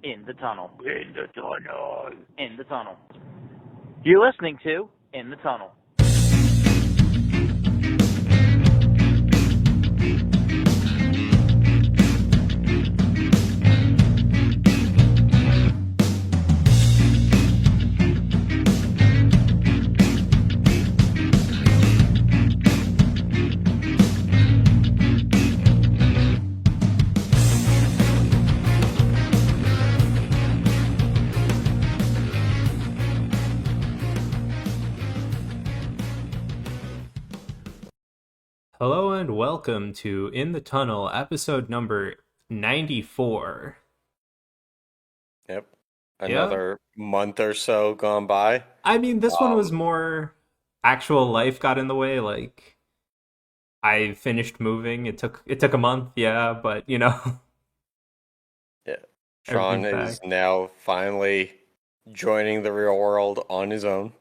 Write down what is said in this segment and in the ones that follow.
In the Tunnel. In the tunnel. In the Tunnel. You're listening to In the Tunnel. Hello and welcome to In the Tunnel, episode number 94. Yep. Another month or so gone by. I mean, this one was more actual life got in the way. Like, I finished moving. It took a month, yeah, but Yeah. Sean is now finally joining the real world on his own.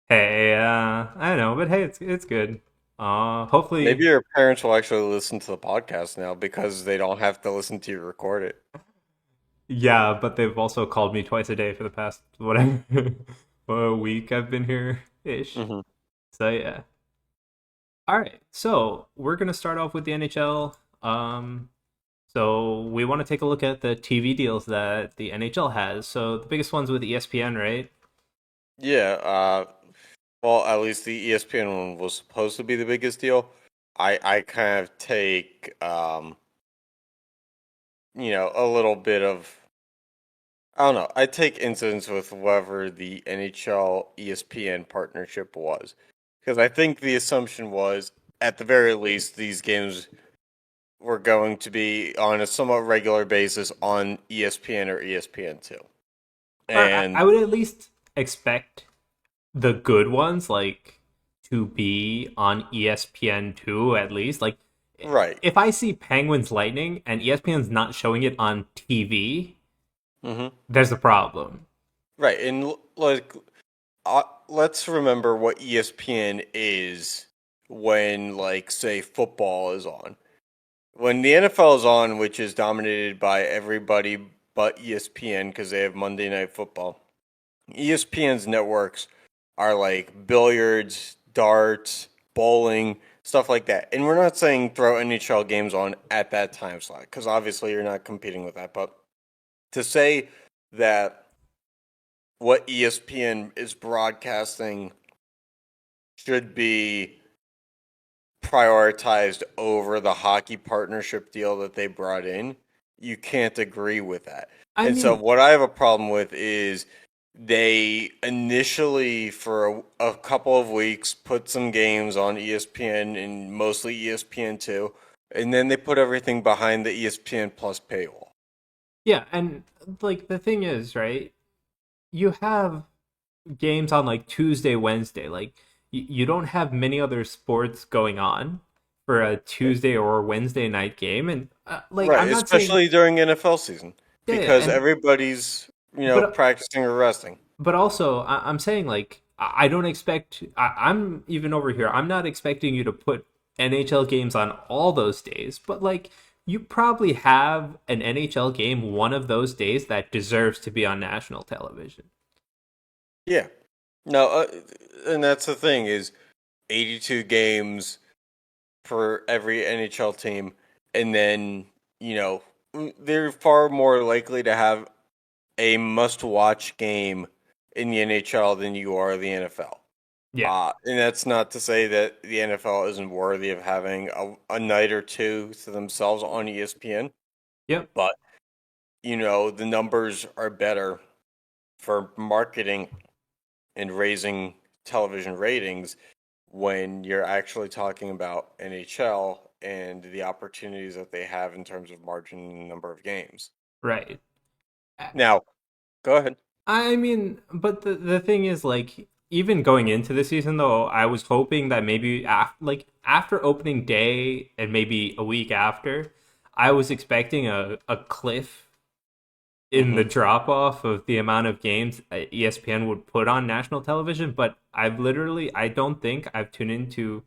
Hey, I know, but hey, it's good. Hopefully, Maybe your parents will actually listen to the podcast now because they don't have to listen to you record it. yeah, but they've also called me twice a day for the past whatever a week I've been here ish. Mm-hmm. So yeah. All right, so we're gonna start off with the NHL. So we want to take a look at the TV deals that the NHL has. So the biggest ones with ESPN, right? Yeah. Well, at least the ESPN one was supposed to be the biggest deal. I kind of take a little bit of, I don't know. I take incidence with whatever the NHL ESPN partnership was. Because I think the assumption was, at the very least, these games were going to be on a somewhat regular basis on ESPN or ESPN2. Or And I would at least expect the good ones, like, to be on ESPN2 at least. Like, right. if I see Penguins Lightning and ESPN's not showing it on TV, there's a problem. Right. And let's remember what ESPN is when, like, say, football is on. When the NFL is on, which is dominated by everybody but ESPN because they have Monday Night Football, ESPN's networks are like billiards, darts, bowling, stuff like that. And we're not saying throw NHL games on at that time slot because obviously you're not competing with that. But to say that what ESPN is broadcasting should be prioritized over the hockey partnership deal that they brought in, you can't agree with that. So what I have a problem with is they initially, for a couple of weeks, put some games on ESPN and mostly ESPN2, and then they put everything behind the ESPN Plus paywall. Yeah, and, like, the thing is, right, you have games on, like, Tuesday, Wednesday. Like, you don't have many other sports going on for a Tuesday or Wednesday night game, and like, right, I'm not especially saying, during NFL season, because and, everybody's practicing or resting. but also I'm saying, like, I don't expect. I'm even over here. I'm not expecting you to put NHL games on all those days, but, like, you probably have an NHL game one of those days that deserves to be on national television. Yeah, no, and that's the thing is 82 games for every NHL team, and then they're far more likely to have a must-watch game in the NHL than you are the NFL. Yeah, And that's not to say that the NFL isn't worthy of having a night or two to themselves on ESPN. yep. But the numbers are better for marketing and raising television ratings when you're actually talking about NHL and the opportunities that they have in terms of margin and number of games. Right. Now, go ahead. I mean, but the thing is, like, even going into the season, though, I was hoping that maybe after opening day and maybe a week after, I was expecting a cliff in the drop off of the amount of games ESPN would put on national television. But I don't think I've tuned into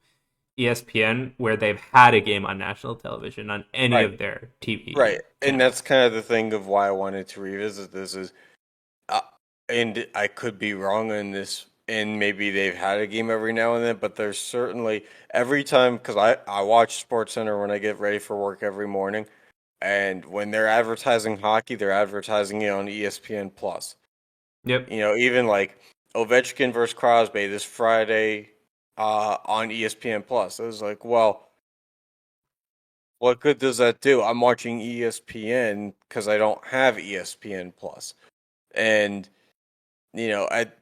ESPN where they've had a game on national television on any Right, of their right, TV and channels. that's kind of the thing of why I wanted to revisit this is, uh, and I could be wrong on this, and maybe they've had a game every now and then, but there's certainly every time because I watch SportsCenter when I get ready for work every morning, and when they're advertising hockey, they're advertising it on ESPN Plus. Yep. Even like Ovechkin versus Crosby this Friday on ESPN Plus. I was like, well, what good does that do? I'm watching ESPN because I don't have ESPN Plus, and at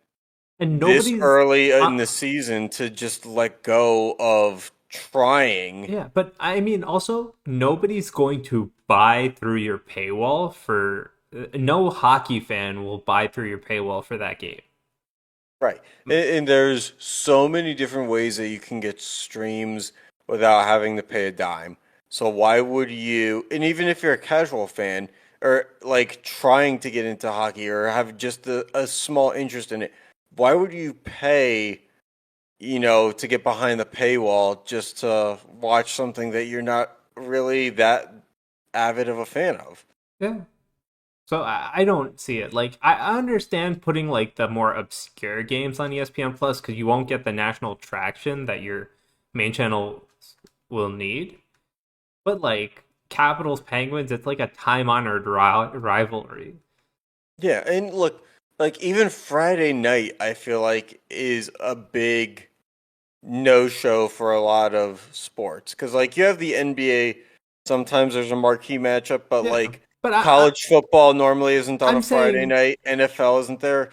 And this nobody's early in uh, the season to just let go of trying. yeah, but I mean also nobody's going to buy through your paywall for no hockey fan will buy through your paywall for that game. Right. And there's so many different ways that you can get streams without having to pay a dime. So why would you, and even if you're a casual fan or like trying to get into hockey or have just a small interest in it, why would you pay, to get behind the paywall just to watch something that you're not really that avid of a fan of? Yeah. So I don't see it. Like I understand putting like the more obscure games on ESPN Plus because you won't get the national traction that your main channel will need. But like Capitals Penguins, it's like a time honored rivalry. Yeah, and look, like even Friday night, I feel like is a big no show for a lot of sports because like you have the NBA. Sometimes there's a marquee matchup, but Yeah, like but college football normally isn't on a I'm Friday saying, night. NFL isn't there.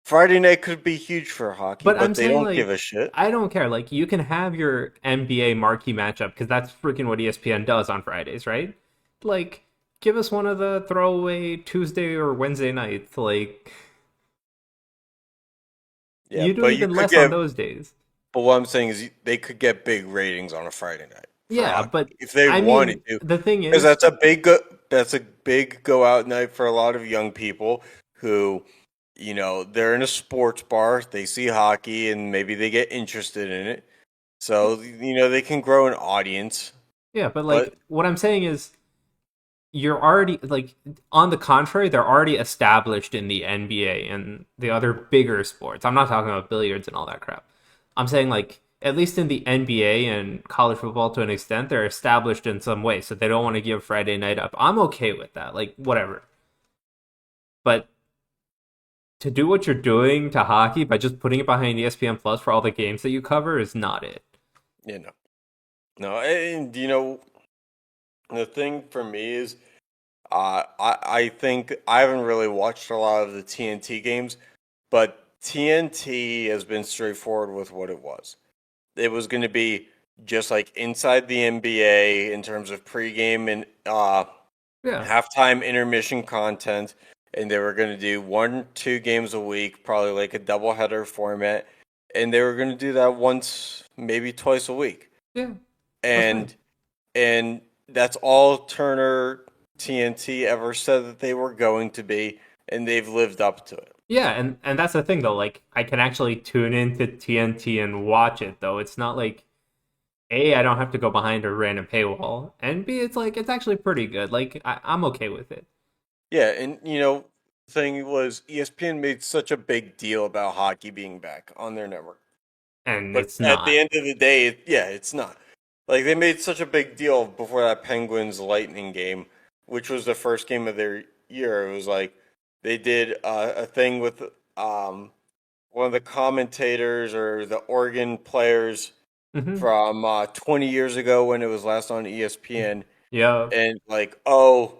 Friday night could be huge for hockey, but I'm but they saying don't give like a shit. I don't care. Like you can have your NBA marquee matchup because that's freaking what ESPN does on Fridays, right? Like give us one of the throwaway Tuesday or Wednesday nights. Like Yeah, you do but you even could less on get. those days. But what I'm saying is they could get big ratings on a Friday night for Yeah, hockey but if they I wanted mean to, the thing because is, that's a big go out night for a lot of young people who, they're in a sports bar, they see hockey, and maybe they get interested in it. So they can grow an audience. yeah, but But like what I'm saying is you're already like on the contrary, they're already established in the NBA and the other bigger sports. I'm not talking about billiards and all that crap. I'm saying like at least in the NBA and college football to an extent, they're established in some way, so they don't want to give Friday night up. I'm okay with that, like whatever. But to do what you're doing to hockey by just putting it behind ESPN Plus for all the games that you cover is not it. you know, no, and the thing for me is, I think I haven't really watched a lot of the TNT games, but TNT has been straightforward with what it was. It was going to be just like inside the NBA in terms of pregame and Yeah, halftime intermission content, and they were going to do 1, 2 games a week, probably like a doubleheader format, and they were going to do that once, maybe twice a week, yeah, that's fine. and and that's all Turner TNT ever said that they were going to be, and they've lived up to it. Yeah, and that's the thing though. Like I can actually tune into TNT and watch it though. It's not like A, I don't have to go behind a random paywall, and B, it's like it's actually pretty good. Like I'm okay with it, Yeah, and the thing was ESPN made such a big deal about hockey being back on their network. and But it's at the not. end of the day, yeah, it's not. Like they made such a big deal before that Penguins Lightning game, which was the first game of their year. It was like they did a thing with um, one of the commentators or the Oregon players Hmm. from 20 years ago when it was last on ESPN, Yeah, and like, oh,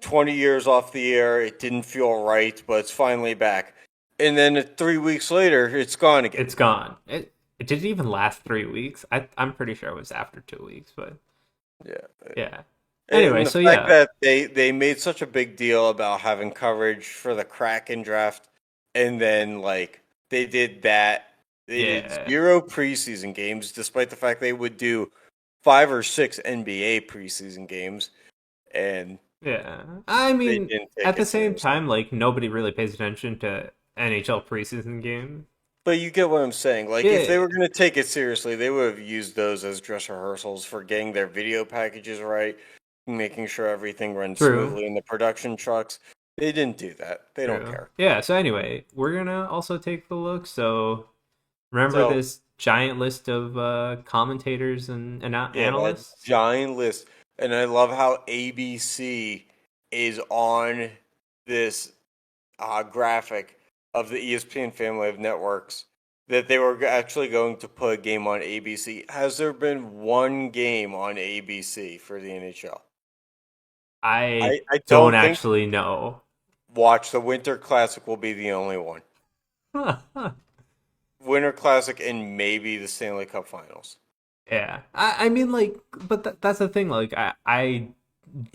20 years off the air, it didn't feel right, but it's finally back. And then 3 weeks later, it's gone again. it's gone. It didn't even last 3 weeks. I'm pretty sure it was after 2 weeks, but Yeah. yeah. Anyway, And the so fact yeah, that they made such a big deal about having coverage for the Kraken draft, and then like they did that, they did yeah, 0 preseason games, despite the fact they would do 5 or 6 NBA preseason games, and yeah. I they mean, didn't take at the it same seriously. time, like nobody really pays attention to NHL preseason games. But you get what I'm saying. Like, if they Yeah, were going to take it seriously, they would have used those as dress rehearsals for getting their video packages right, making sure everything runs true, smoothly in the production trucks. They didn't do that. They don't true. care. Yeah, so anyway, we're gonna also take a look. So remember So, this giant list of commentators and yeah, that analysts? giant list. And I love how ABC is on this graphic of the ESPN family of networks that they were actually going to put a game on ABC. Has there been one game on ABC for the NHL? I I don't don't think. actually know. Watch the Winter Classic will be the only one. Winter Classic and maybe the Stanley Cup Finals. Yeah, I mean, like, but that's the thing. Like, I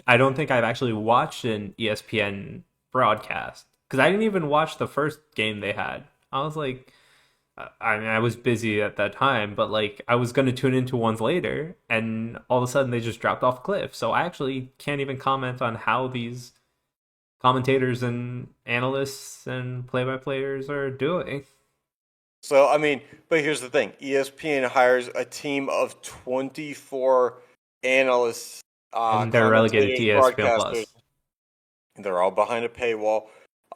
don't think I've actually watched an ESPN broadcast because I didn't even watch the first game they had. I was like, I mean, I was busy at that time, but like, I was gonna tune into ones later, and all of a sudden they just dropped off a cliff. So I actually can't even comment on how these commentators and analysts and play-by-players are doing. So, I mean, but here's the thing: ESPN hires a team of 24 analysts, And they're relegated to commentators, ESPN broadcasters. Plus. They're all behind a paywall.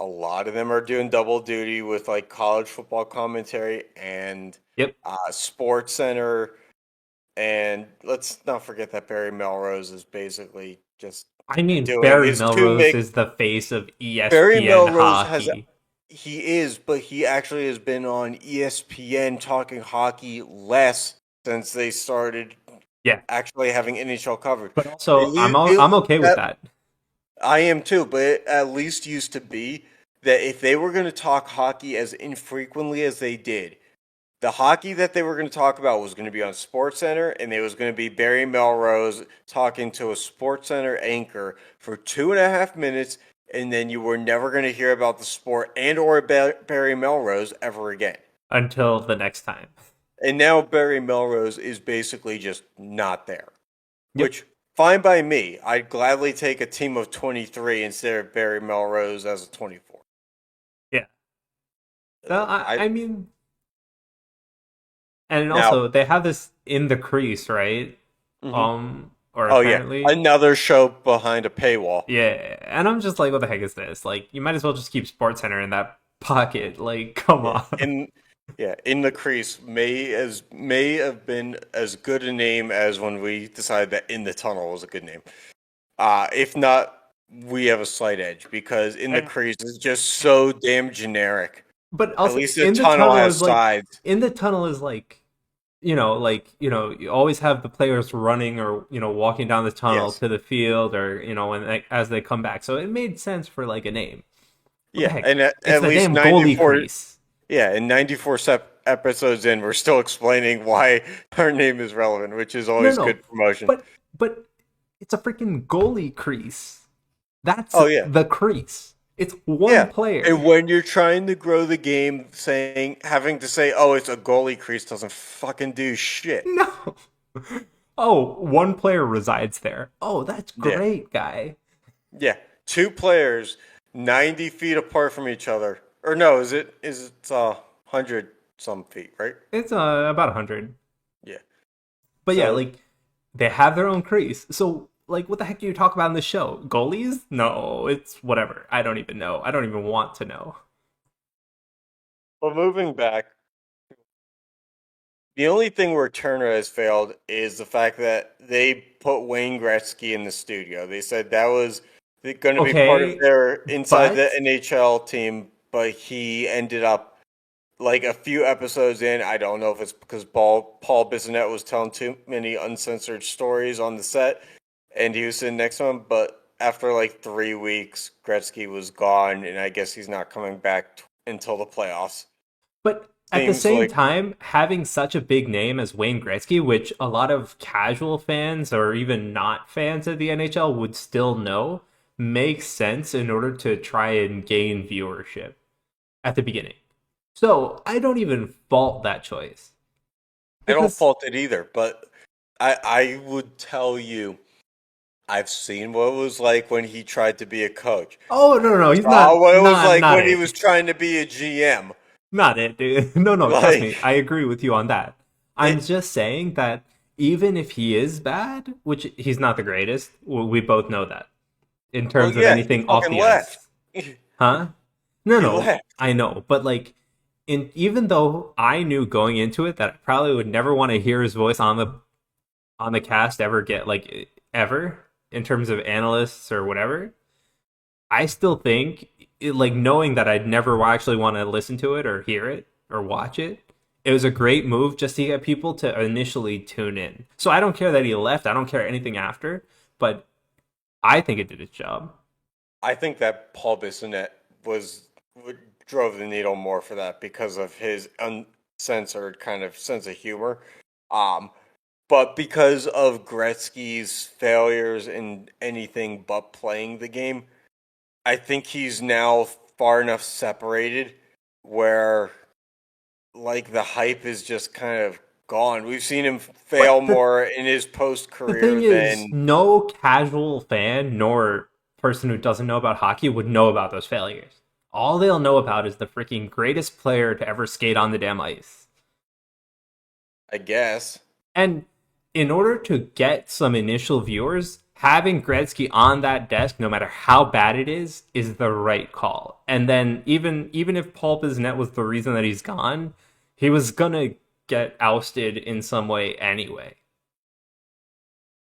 A lot of them are doing double duty with like college football commentary and Yep. Sports Center. And let's not forget that Barry Melrose is basically just I mean, doing Barry his two Melrose make. is the face of Barry ESPN Melrose has hockey. he is, but he actually has been on ESPN talking hockey less since they started Yeah, actually having NHL coverage. but At also least, I'm okay with that. I am too, but it at least used to be that if they were going to talk hockey as infrequently as they did, the hockey that they were going to talk about was going to be on SportsCenter, and it was going to be Barry Melrose talking to a SportsCenter anchor for 2.5 minutes, and then you were never going to hear about the sport and or Barry Melrose ever again. Until the next time. And now Barry Melrose is basically just not there, Yep. which fine by me. I'd gladly take a team of 23 instead of Barry Melrose as a 24. Yeah. So I I mean, and now. also they have this in the crease, right? Mhm. Or Oh yeah, apparently, another show behind a paywall. yeah. And I'm just like, what the heck is this? Like, you might as well just keep Sports Center in that pocket. Like, come Yeah, on. in the crease may have been as good a name as when we decided that in the tunnel was a good name. If not, we have a slight edge because in the And crease is just so damn generic. but At also least the in the tunnel tunnel has is like sides. in the tunnel is like you always have the players running or walking down the tunnel Yes. to the field or when as they come back. So it made sense for like a name. What the Yeah, heck? and It's at the least damn goalie 94. crease. Yeah, and 94 episodes in, we're still explaining why her name is relevant, which is No, always no, good promotion. but it's a freaking goalie crease. That's Oh yeah. the crease. It's one Yeah. player. And when you're trying to grow the game, having to say, "Oh, it's a goalie crease," doesn't fucking do shit. No. Oh, one player resides there. Oh, that's Yeah, great, guy. yeah. Two players, 90 feet apart from each other, or no? Is it 100 some feet, right? It's about 100. Yeah. But yeah, So, like they have their own crease. So like what the heck do you talk about in the show? Goalies? No, it's whatever. I don't even know. I don't even want to know. but moving back, the only thing where Turner has failed is the fact that they put Wayne Gretzky in the studio. They said that was going to be part of Okay, their inside the but NHL team, but he ended up like a few episodes in. I don't know if it's because Paul Bissonnette was telling too many uncensored stories on the set, and he was sitting next to him. But after like 3 weeks, Gretzky was gone, and I guess he's not coming back until the playoffs. but at the Seems same like time, having such a big name as Wayne Gretzky, which a lot of casual fans or even not fans of the NHL would still know, makes sense in order to try and gain viewership at the beginning. So I don't even fault that choice I don't because fault it either, but I would tell you I've seen what it was like when he tried to be a coach. oh no, no, no, I he's saw not what it was not like not when he it. was trying to be a GM. Not it, dude. No, no, trust me. Like, I agree with you on that. I'm it, just saying that even if he is bad, which he's not the greatest, we both know that in well, terms of yeah, he anything off fucking the left. ice. Huh? No, He no, left. I know, but like, even though I knew going into it that I probably would never want to hear his voice on the cast ever get like ever in terms of analysts or whatever, I still think like knowing that I'd never actually want to listen to it or hear it or watch it. It was a great move just to get people to initially tune in. So I don't care that he left. I don't care anything after, but I think it did its job. I think that Paul Bissonnette was drove the needle more for that because of his uncensored kind of sense of humor. Um, but because of Gretzky's failures in anything but playing the game, I think he's now far enough separated where like the hype is just kind of gone. We've seen him fail But more in his post the thing career is, than no casual fan nor person who doesn't know about hockey would know about those failures. All they'll know about is the freaking greatest player to ever skate on the damn ice. I guess. And in order to get some initial viewers, having Gretzky on that desk, no matter how bad it is the right call. And then even if Paul Bissonnette was the reason that he's gone, he was gonna get ousted in some way anyway.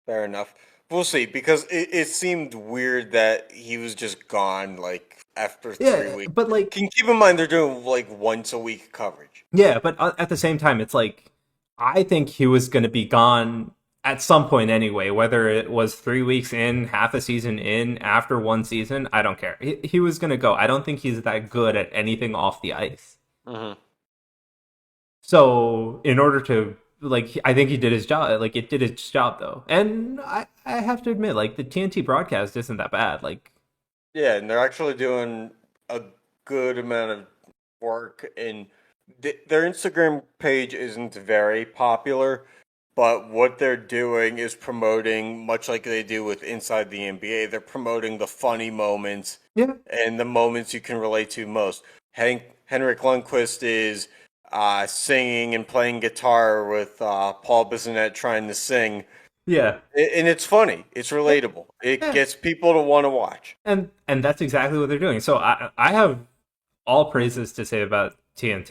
Fair enough. We'll see because it seemed weird that he was just gone like after 3 weeks. But like, Can keep in mind they're doing like once a week coverage. yeah, but at the same time, it's like I think he was gonna be gone at some point anyway. Whether it was 3 weeks in, half a season in, after one season, I don't care. He was gonna go. I don't think he's that good at anything off the ice. Mm-hmm. So in order to like, I think he did his job. Like it did its job though, and I have to admit, like the TNT broadcast isn't that bad. Like Yeah, and they're actually doing a good amount of work, and their Instagram page isn't very popular, but what they're doing is promoting, much like they do with Inside the NBA, they're promoting the funny moments yeah, and the moments you can relate to most. Henrik Lundqvist is singing and playing guitar with Paul Bissonnette trying to sing, yeah, and it's funny. It's relatable. It yeah, gets people to want to watch. and that's exactly what they're doing. So I have all praises to say about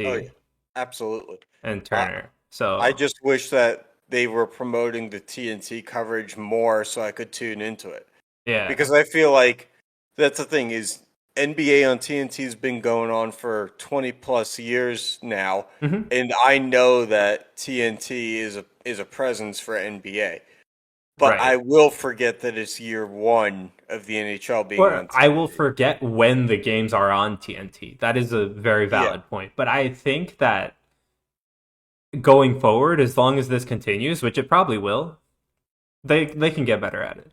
Oh yeah, TNT absolutely. and I Turner. I So just wish that they were promoting the TNT coverage more so I could tune into it. yeah, Because I feel like that's the thing is NBA on TNT has been going on for 20 plus years now, hmm and I know that TNT is a presence for NBA. But right. I will forget that it's year one of the NHL being Or on I will TNT. forget when the games are on TNT. That is a very Yeah. valid point. But I think that going forward, as long as this continues, which it probably will, they can get better at it.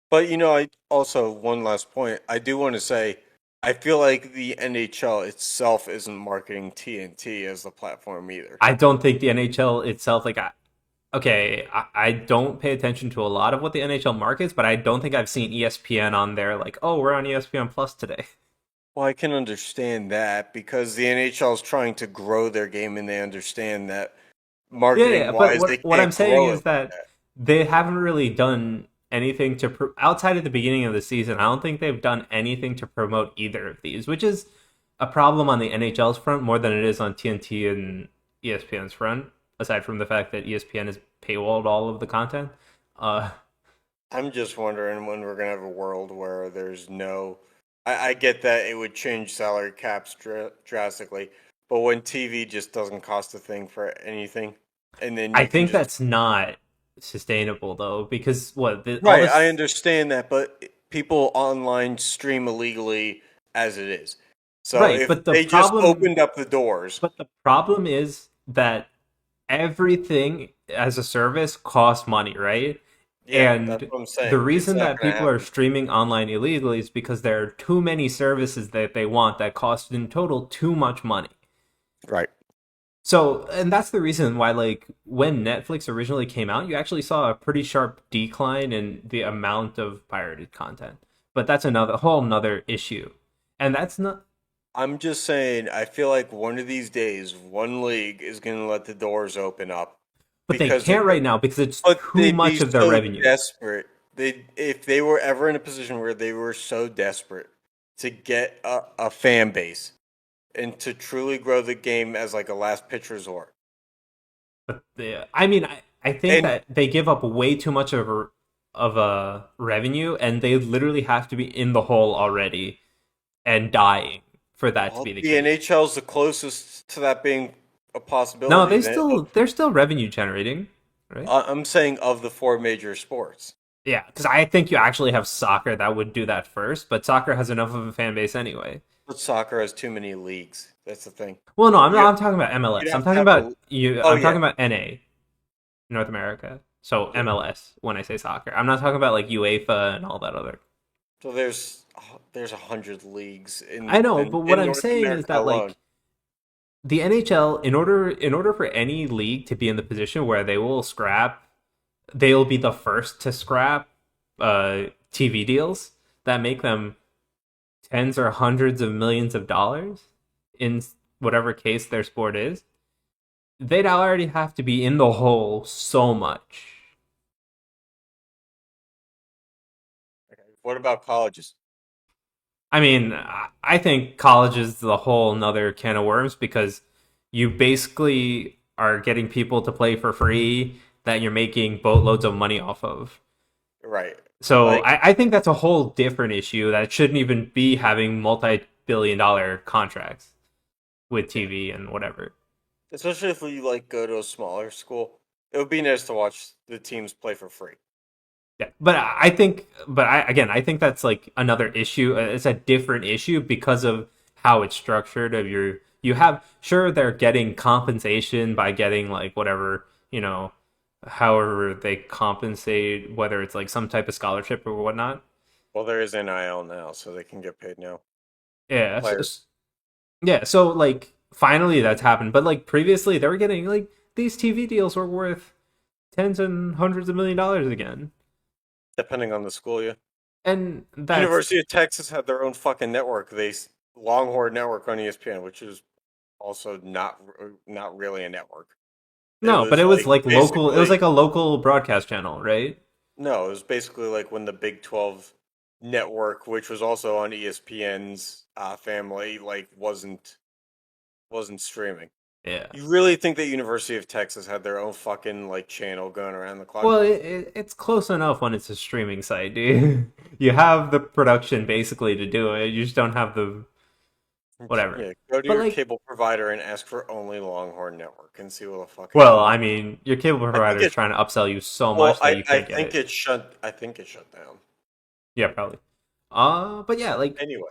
But I also one last point. I do want to say I feel like the NHL itself isn't marketing TNT as the platform either. I don't think the NHL itself, like, okay, I don't pay attention to a lot of what the NHL markets, but I don't think I've seen ESPN on there like, oh, we're on ESPN Plus today. Well, I can understand that because the NHL is trying to grow their game and they understand that Yeah, marketing yeah, but wise they what I'm can't saying grow it is like that they haven't really done anything to outside of the beginning of the season. I don't think they've done anything to promote either of these, which is a problem on the NHL's front more than it is on TNT and ESPN's front. Aside from the fact that ESPN has paywalled all of the content, uh, I'm just wondering when we're gonna have a world where there's no. I get that it would change salary caps drastically, but when TV just doesn't cost a thing for anything, and then I you can think just that's not sustainable though, because all right. I this. understand that, but people online stream illegally as it is. So Right, if they just opened up the doors, but the problem is that everything as a service costs money, right? yeah, that's And what I'm the saying. It's reason not that gonna people are happen. streaming online illegally is because there are too many services that they want that cost in total too much money. Right. So, and that's the reason why, like, when Netflix originally came out, you actually saw a pretty sharp decline in the amount of pirated content. But that's another whole another issue. And that's not I'm just saying, I feel like one of these days, one league is going to let the doors open up But they because they're can't right now because it's but too they'd much be of their so revenue. desperate. They if they were ever in a position where they were so desperate to get a fan base and to truly grow the game as like a last pitch resort. But I mean, I think And that they give up way too much of a revenue, and they literally have to be in the hole already and dying for that to well, be the the case. NHL is the closest to that being a No, possibility. they're still revenue generating, right? I'm saying of the four major sports. Yeah, because I think you actually have soccer that would do that first, but soccer has enough of a fan base anyway. But soccer has too many leagues. That's the thing. Well, no, I'm You not. I'm talking about you'd MLS. I'm have to talking have about a you. oh I'm yeah. talking about NA, North America. So So, MLS when I say soccer. I'm not talking about like UEFA and all that other. so there's 100 leagues I know, but what in I'm North saying is America that alone. like the NHL, in order for any league to be in the position where they'll be the first to scrap TV deals that make them tens or hundreds of millions of dollars in whatever case their sport is. They'd already have to be in the hole so much. What about colleges? I mean, I think college is the whole another can of worms because you basically are getting people to play for free that you're making boatloads of money off of. Right. So Like I think that's a whole different issue that shouldn't even be having multi-billion-dollar contracts with yeah. TV and whatever. Especially if you like go to a smaller school. It would be nice to watch the teams play for free. Yeah, I think that's like another issue. It's a different issue because of how it's structured. You have sure they're getting compensation by getting like whatever however they compensate, whether it's like some type of scholarship or whatnot. Well, there is NIL now, so they can get paid now. Yeah, Players. yeah. So like finally that's happened, but like previously they were getting like these TV deals were worth tens and hundreds of $1 million again, Depending on the school, yeah. and that's University of Texas had their own fucking network. Longhorn Network on ESPN, which is also not really a network. It No, but was it was like like local. It was basically like a local broadcast channel, right? no, it was basically like when the Big 12 network, which was also on ESPN's family, like wasn't streaming. Yeah. You really think that University of Texas had their own fucking like channel going around the clock? Well, it's close enough when it's a streaming site, dude. You have the production basically to do it. You just don't have the whatever. Yeah, go to But your like, cable provider and ask for only Longhorn Network and see what the fuck well, happens. I mean, your cable I think provider is it. trying to upsell you so Well, much that you can't get it. I think it shut down. Yeah, probably. But yeah, like Anyway,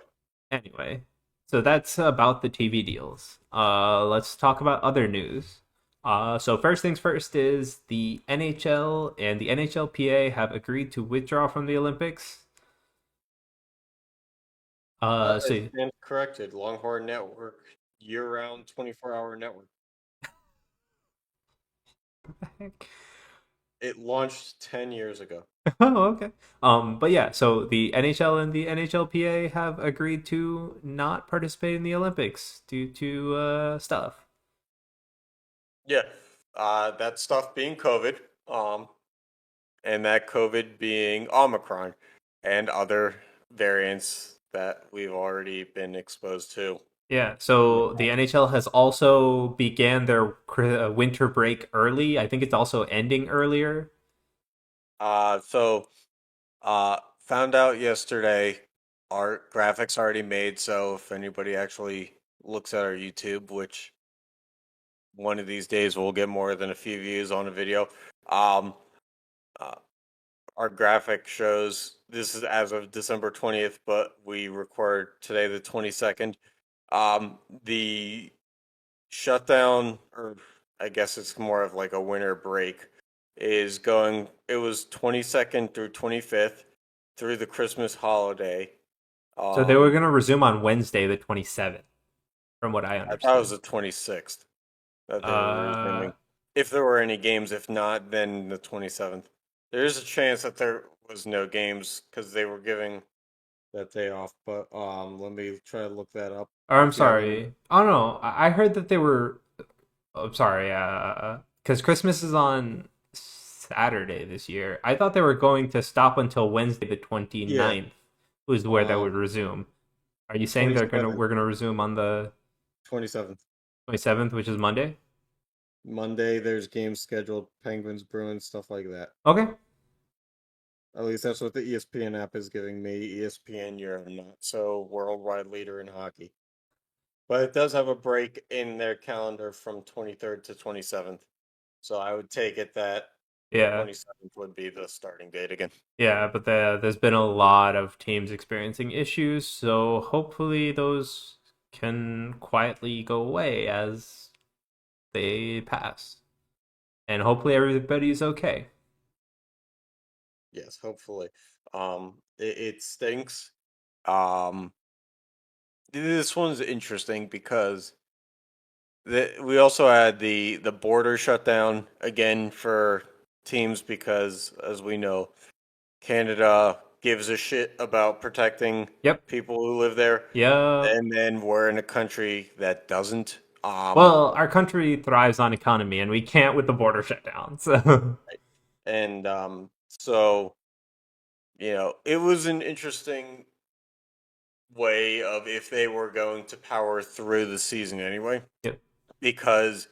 anyway. So that's about the TV deals. Let's talk about other news. So first things first is the NHL and the NHLPA have agreed to withdraw from the Olympics. I So stand corrected. Longhorn Network, year-round, 24-hour network. It launched 10 years ago. oh, okay. But yeah, so the NHL and the NHLPA have agreed to not participate in the Olympics due to stuff. Yeah, that stuff being COVID, and that COVID being Omicron, and other variants that we've already been exposed to. Yeah, so the NHL has also began their winter break early. I think it's also ending earlier. So found out yesterday our graphics already made, so if anybody actually looks at our YouTube, which one of these days we'll get more than a few views on a video, um, uh, our graphic shows this is as of December 20th, but we record today the 22nd. The shutdown, or I guess it's more of like a winter break, is going. It was 22nd through 25th through the Christmas holiday. So they were Um, going to resume on Wednesday, the 27th, from what I I thought it was understood. the 26th that they were Uh, resuming. If there were any games, if not, then the 27th. There is a chance that there was no games because they were giving that day off, but let me try to look that up. Or I'm If you have any, sorry. Oh no, I heard that they were. I'm sorry. Because Christmas is on Saturday this year. I thought they were going to stop until Wednesday the yeah, 29th, was where they um, would resume. Are you saying they're gonna 27th, we're gonna resume on the 27th. 27th, which is Monday? Monday, there's games scheduled, Penguins, Bruins, stuff like that. Okay. At least that's what the ESPN app is giving me. ESPN, you're not so worldwide leader in hockey. But it does have a break in their calendar from 23rd to 27th. So I would take it that Yeah. 27th would be the starting date again. Yeah, but there's been a lot of teams experiencing issues, so hopefully those can quietly go away as they pass. And hopefully everybody's okay. Yes, hopefully. It stinks. Um, this one's interesting because we also had the border shut down again for teams because, as we know, Canada gives a shit about protecting Yep. people who live there, Yep. and then we're in a country that doesn't. Well, our country thrives on economy, and we can't with the border shut down. So, And so it was an interesting way of if they were going to power through the season anyway, yep. because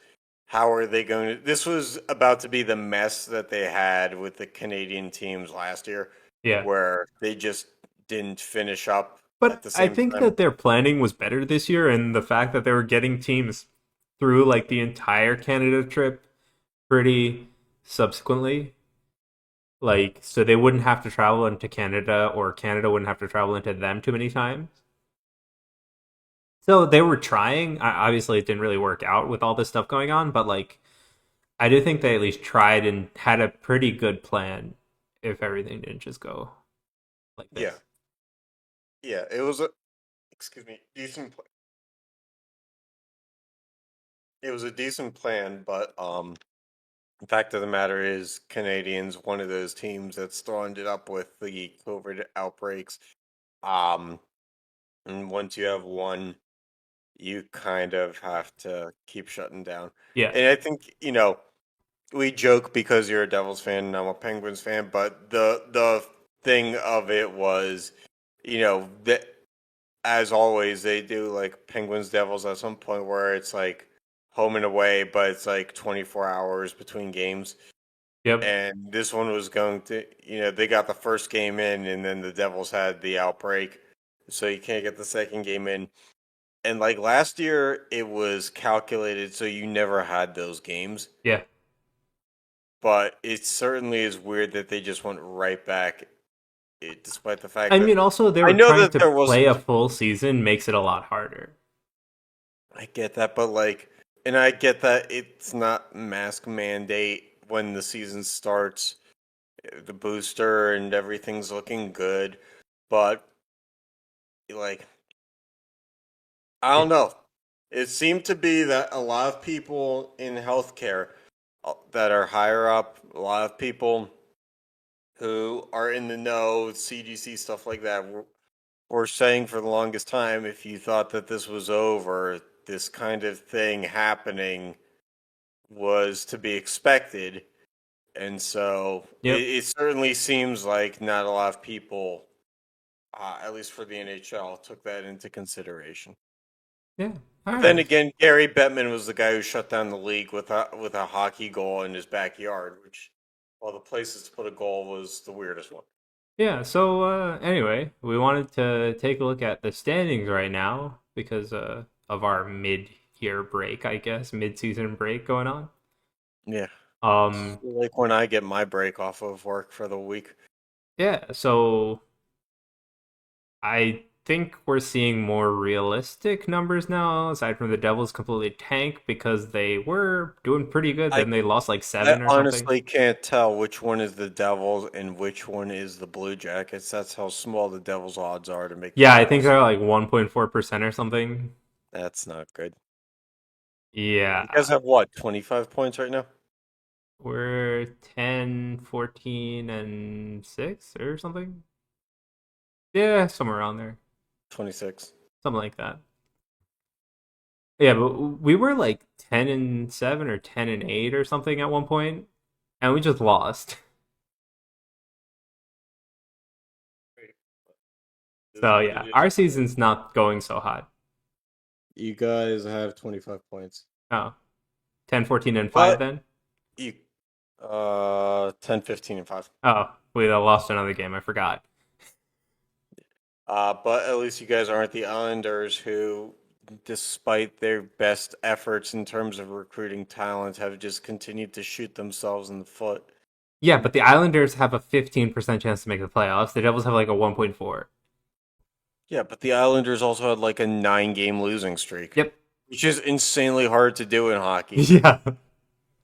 how are they going to? This was about to be the mess that they had with the Canadian teams last year, Yeah. where they just didn't finish up at But the I same think time. that their planning was better this year, and the fact that they were getting teams through like the entire Canada trip pretty subsequently, like so they wouldn't have to travel into Canada, or Canada wouldn't have to travel into them too many times. So they were trying. Obviously, it didn't really work out with all this stuff going on, but like I do think they at least tried and had a pretty good plan if everything didn't just go like Yeah, this. yeah, it was a excuse me decent. It was a decent plan, but the fact of the matter is, Canadians one of those teams that's still ended up with the COVID outbreaks. Um, and once you have one, you kind of have to keep shutting down. Yeah. And I think, we joke because you're a Devils fan and I'm a Penguins fan, but the thing of it was, that as always they do like Penguins Devils at some point where it's like home and away, but it's like 24 hours between games. Yep. And this one was going to, they got the first game in and then the Devils had the outbreak. So you can't get the second game in. And like last year, it was calculated so you never had those games. Yeah. But it certainly is weird that they just went right back, despite the fact I that mean, also they I were know trying that to there play a wasn't. full season, makes it a lot harder. I get that, but like, and I get that it's not mask mandate when the season starts, the booster and everything's looking good, but like, I Yeah. don't know. It seemed to be that a lot of people in healthcare that are higher up, a lot of people who are in the know, CDC stuff like that, were saying for the longest time, if you thought that this was over, this kind of thing happening was to be expected. And so Yep. it certainly seems like not a lot of people, at least for the NHL, took that into consideration. Yeah. All But then right. again, Gary Bettman was the guy who shut down the league with a hockey goal in his backyard, which, well, the places to put a goal was the weirdest one. Yeah. So anyway, we wanted to take a look at the standings right now because of our mid-year break, I guess, mid-season break going on. Yeah, Um. like when I get my break off of work for the week. Yeah. So I think we're seeing more realistic numbers now, aside from the Devils completely tank because they were doing pretty good. I Then they lost like I 7 or something. honestly can't tell which one is the Devils and which one is the Blue Jackets. That's how small the Devils' odds are to make the Yeah, I think playoffs. they're like 1.4% or something. That's not good. You guys Yeah. have what, 25 points right now? We're 10, 14, and 6 or something. Yeah, somewhere around there, 26. something like that. Yeah, but we were like 10-7 or 10-8 or something at one point, and we just lost. It is So what it yeah, is. our season's not going so hot. You guys have 25 points. Oh, 10, 14, and 5 But then? you 10, 15, and 5. Oh, we lost another game. I forgot. But at least you guys aren't the Islanders who, despite their best efforts in terms of recruiting talent, have just continued to shoot themselves in the foot. Yeah, but the Islanders have a 15% chance to make the playoffs. The Devils have like a 1.4. Yeah, but the Islanders also had like a 9-game losing streak, Yep. which is insanely hard to do in hockey. Yeah.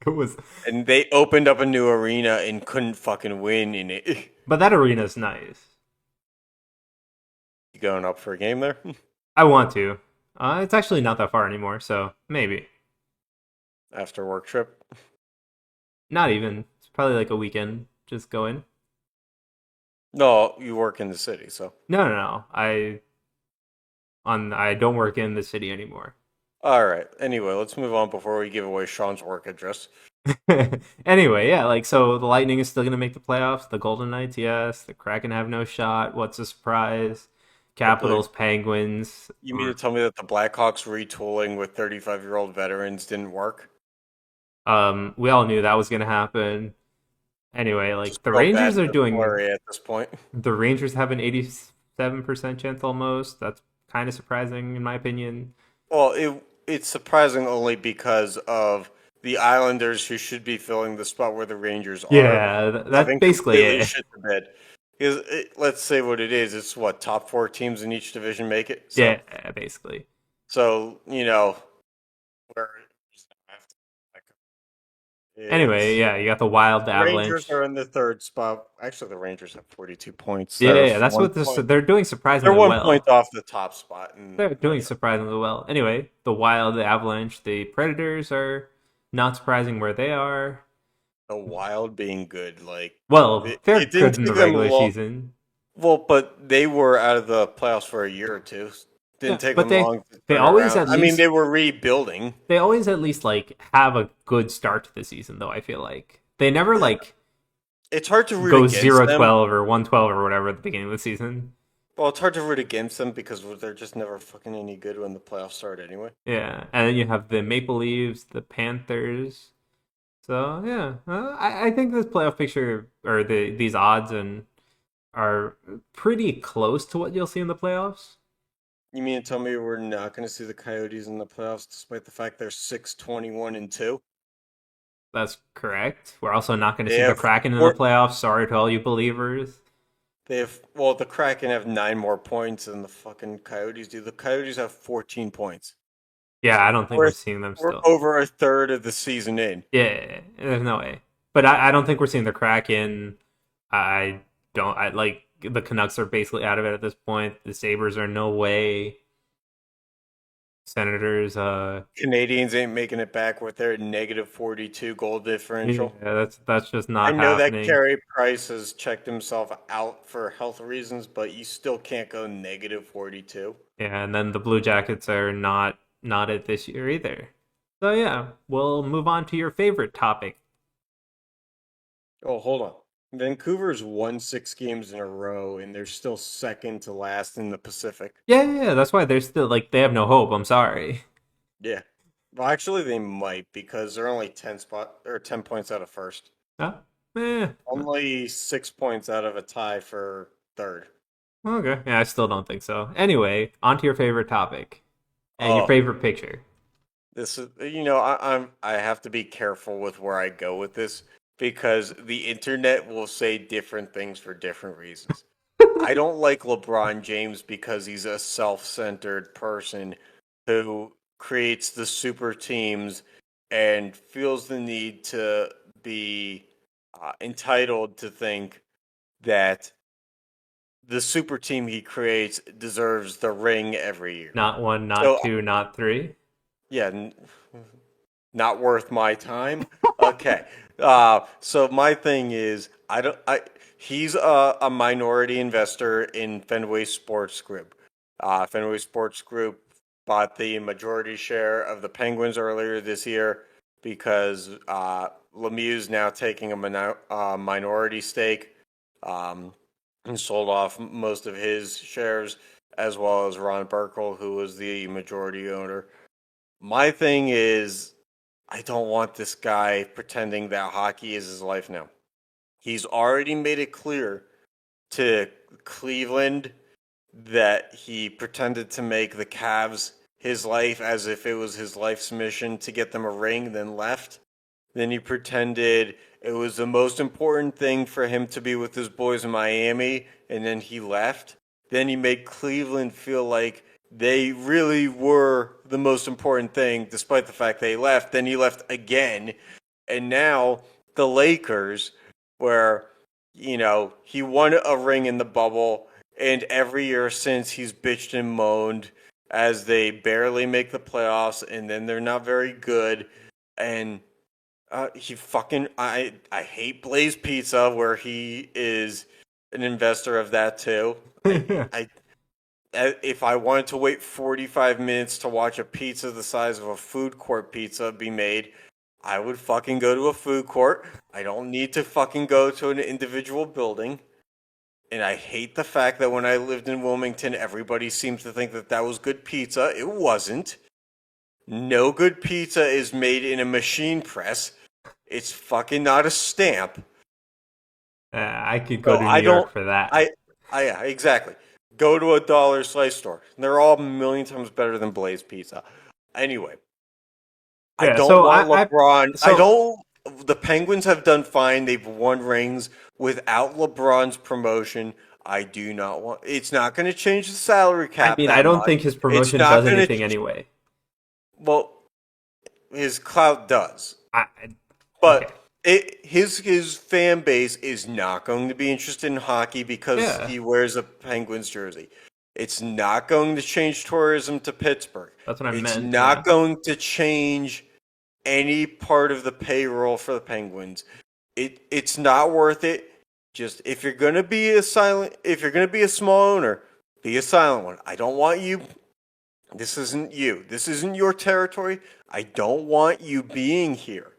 It was. And they opened up a new arena and couldn't fucking win in it. But that arena's nice. You going up for a game there? I want to. It's actually not that far anymore, so maybe. After work trip? Not even. It's probably like a weekend. Just go in. No, you work in the city, so. No, no, no. I don't work in the city anymore. All right. Anyway, let's move on before we give away Sean's work address. Anyway, yeah, like so the Lightning is still gonna make the playoffs. The Golden Knights, yes. The Kraken have no shot. What's a surprise? Capitals, Penguins. You mean to tell me that the Blackhawks retooling with 35-year-old veterans didn't work? We all knew that was gonna happen. Anyway, like Just the felt bad Rangers are for doing. Fleury at this point. The Rangers have an 87% chance almost. That's kind of surprising in my opinion. Well, it's surprising only because of the Islanders, who should be filling the spot where the Rangers are, Yeah, that's having basically completely it. shit the bed. Because let's say what it is. It's what, top 4 teams in each division make it. So, Yeah, basically. So where Anyway, it's yeah, you got the Wild, the the Rangers Avalanche. are in the 3rd spot. Actually, the Rangers have 42 points. Yeah, They're yeah, that's 1 what point. they're doing They're surprisingly 1 point well. off the top spot. And They're doing surprisingly well. Anyway, the Wild, the Avalanche, the Predators are not surprising where they are. the Wild being good, like Well, they're it didn't good in the take them regular long. season. Well, but they were out of the playoffs for a year or two. Yeah, Didn't take but them long to they turn always around. at I mean, least they were rebuilding. they always at least like have a good start to the season though, I feel like. They never like It's hard to root go against them. 0-12 or 1-12 or whatever at the beginning of the season. Well, it's hard to root against them because they're just never fucking any good when the playoffs start anyway. Yeah, and then you have the Maple Leafs, the Panthers. So yeah, I think this playoff picture or these odds and are pretty close to what you'll see in the playoffs. You mean to tell me we're not going to see the Coyotes in the playoffs despite the fact they're 6-21-2? That's correct. We're also not going to They see the have Kraken in the four, playoffs. Sorry to all you believers. the Kraken have 9 more points than the fucking Coyotes do. The Coyotes have 14 points. Yeah, I don't think we're We're, seeing them we're still. over a third of the season in. Yeah, there's no way. But I don't think we're seeing the Kraken. I don't. I like the Canucks are basically out of it at this point. The Sabres are no way. Senators, Canadians ain't making it back with their negative 42 goal differential. yeah, that's just I not know that happening. Carey Price has checked himself out for health reasons, but you still can't go negative 42. Yeah, and then the Blue Jackets are not it this year either. So yeah, we'll move on to your favorite topic. Oh, hold on. Vancouver's won 6 games in a row, and they're still second to last in the Pacific. Yeah, that's why they're still like they have no hope. I'm sorry. Yeah. Well, actually, they might because they're only 10 points out of first. Huh? Eh, Only 6 points out of a tie for third. okay. Yeah, I still don't think so. Anyway, on to your favorite topic and your Oh, favorite picture. this is I have to be careful with where I go with this because the internet will say different things for different reasons. I don't like LeBron James because he's a self-centered person who creates the super teams and feels the need to be entitled to think that the super team he creates deserves the ring every year. Not one, not So, two, not three. yeah, not worth my time. Okay. So my thing is, I don't. I He's a minority investor in Fenway Sports Group. Fenway Sports Group bought the majority share of the Penguins earlier this year because Lemieux's now taking a minority stake, um, and sold off most of his shares, as well as Ron Burkle, who was the majority owner. My thing is, I don't want this guy pretending that hockey is his life now. He's already made it clear to Cleveland that he pretended to make the Cavs his life as if it was his life's mission to get them a ring, then left. Then he pretended it was the most important thing for him to be with his boys in Miami, and then he left. Then he made Cleveland feel like they really were the most important thing, despite the fact they left. Then he left again. And now the Lakers, where, he won a ring in the bubble, and every year since he's bitched and moaned as they barely make the playoffs, and then they're not very good. And he fucking I hate Blaze Pizza, where he is an investor of that too. I If I wanted to wait 45 minutes to watch a pizza the size of a food court pizza be made, I would fucking go to a food court. I don't need to fucking go to an individual building. And I hate the fact that when I lived in Wilmington, everybody seemed to think that that was good pizza. It wasn't. No good pizza is made in a machine press. It's fucking not a stamp. I could go So to New I York don't. for that. Yeah, exactly. Go to a dollar slice store. They're all a million times better than Blaze Pizza. Anyway, I Yeah, don't so want I LeBron. I so don't. The Penguins have done fine. They've won rings without LeBron's promotion. I do not want. It's not going to change the salary I cap mean, I that don't much. think his It's promotion not does going to. anything anyway. Well, his clout does. I okay. But his fan base is not going to be interested in hockey because Yeah, he wears a Penguins jersey. It's not going to change tourism to Pittsburgh. that's what I It's meant. Yeah. not going to change any part of the payroll for the Penguins. It's not worth it. Just if you're gonna be if you're gonna be a small owner, be a silent one. I don't want you. This isn't you. This isn't your territory. I don't want you being here.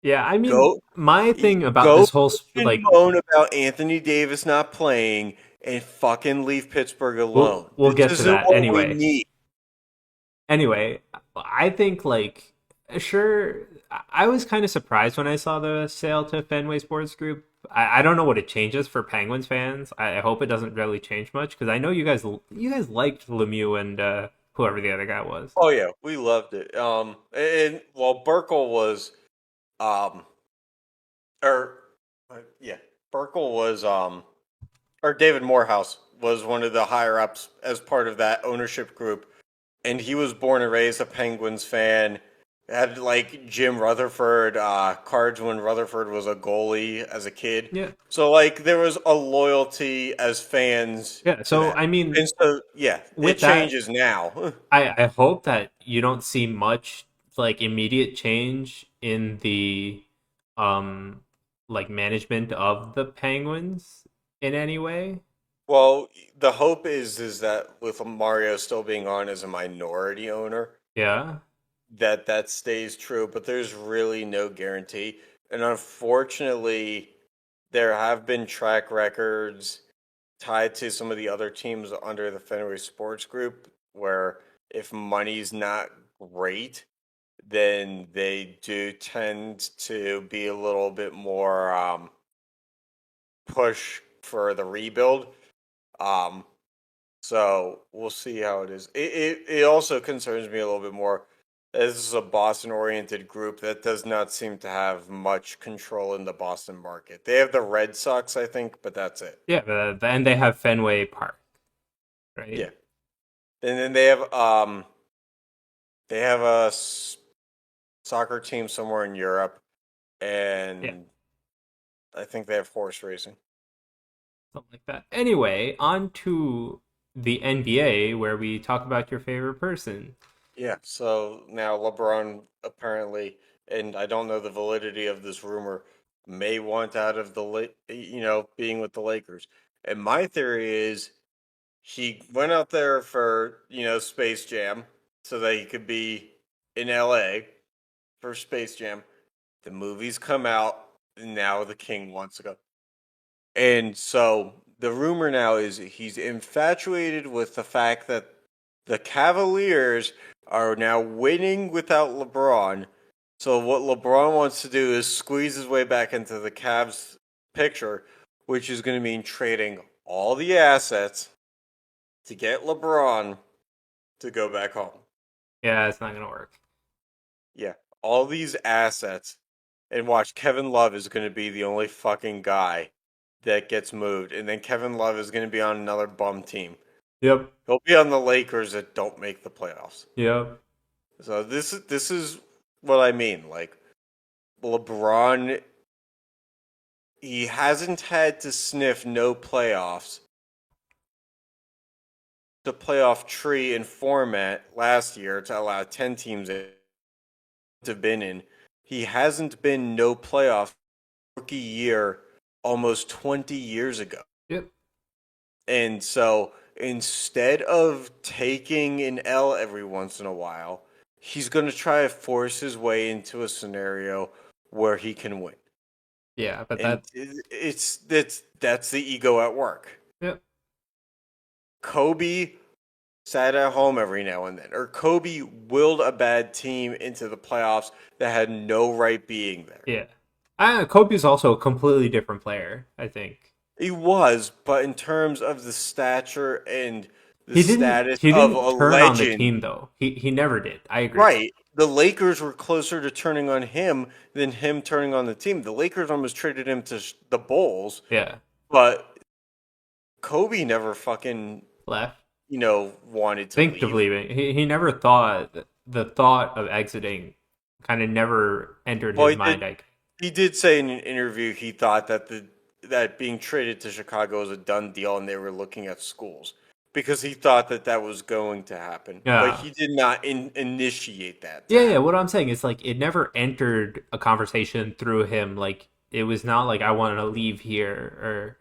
Yeah, I mean, Go my thing about Go this whole and like moan about Anthony Davis not playing and fucking leave Pittsburgh alone. we'll This get to isn't that what we anyway. need. Anyway, I think like sure I was kind of surprised when I saw the sale to Fenway Sports Group. I don't know what it changes for Penguins fans. I hope it doesn't really change much because I know you guys liked Lemieux and whoever the other guy was. Oh yeah, we loved it. And well, Burkle was, um, or yeah, Burkle was, or David Morehouse was one of the higher ups as part of that ownership group, and he was born and raised a Penguins fan. Had like Jim Rutherford cards when Rutherford was a goalie as a kid. Yeah. So like there was a loyalty as fans Yeah, to so that. I mean, And so yeah, it with that, changes now. I hope that you don't see much like immediate change in the um like management of the Penguins in any way. Well, the hope is that with Mario still being on as a minority owner, Yeah. that stays true, but there's really no guarantee. And unfortunately, there have been track records tied to some of the other teams under the Fenway Sports Group where if money's not great, then they do tend to be a little bit more push for the rebuild. Um, so we'll see how it is. It also concerns me a little bit more. This is a Boston oriented group that does not seem to have much control in the Boston market. They have the Red Sox, I think, but that's it. Yeah, and they have Fenway Park, right? Yeah. And then they have a soccer team somewhere in Europe, Yeah, and I think they have horse racing. something like that. Anyway, on to the NBA where we talk about your favorite person. Yeah, so now LeBron apparently, and I don't know the validity of this rumor, may want out of being with the Lakers. And my theory is he went out there for, Space Jam so that he could be in LA for Space Jam. The movies come out, and now the King wants to go. And so the rumor now is he's infatuated with the fact that the Cavaliers are now winning without LeBron. So what LeBron wants to do is squeeze his way back into the Cavs picture, which is going to mean trading all the assets to get LeBron to go back home. Yeah, it's not gonna work. Yeah, all these assets, and watch, Kevin Love is going to be the only fucking guy that gets moved, and then Kevin Love is going to be on another bum team. Yep. He'll be on the Lakers that don't make the playoffs. Yep. So this is what I mean. Like, LeBron, he hasn't had to sniff no playoffs. The playoff tree and format last year to allow 10 teams to have been in. He hasn't been no playoff rookie year almost 20 years ago. Yep. And so instead of taking an L every once in a while, he's going to try to force his way into a scenario where he can win. Yeah, but And that's the ego at work. Yep. Kobe sat at home every now and then, or Kobe willed a bad team into the playoffs that had no right being there. Yeah. Kobe's also a completely different player, I think. He was, but in terms of the stature and the He status didn't of a turn legend, on the team though. He never did. I agree. right? The Lakers were closer to turning on him than him turning on the team. The Lakers almost traded him to the Bulls. Yeah. But Kobe never fucking Left. wanted to Think of leave. leaving. He never thought the thought of exiting kind of never entered Well, his mind. He did say in an interview he thought that that being traded to Chicago was a done deal, and they were looking at schools because he thought that was going to happen. Yeah. But he did not initiate that. Yeah. What I'm saying is like it never entered a conversation through him. Like it was not like I want to leave here or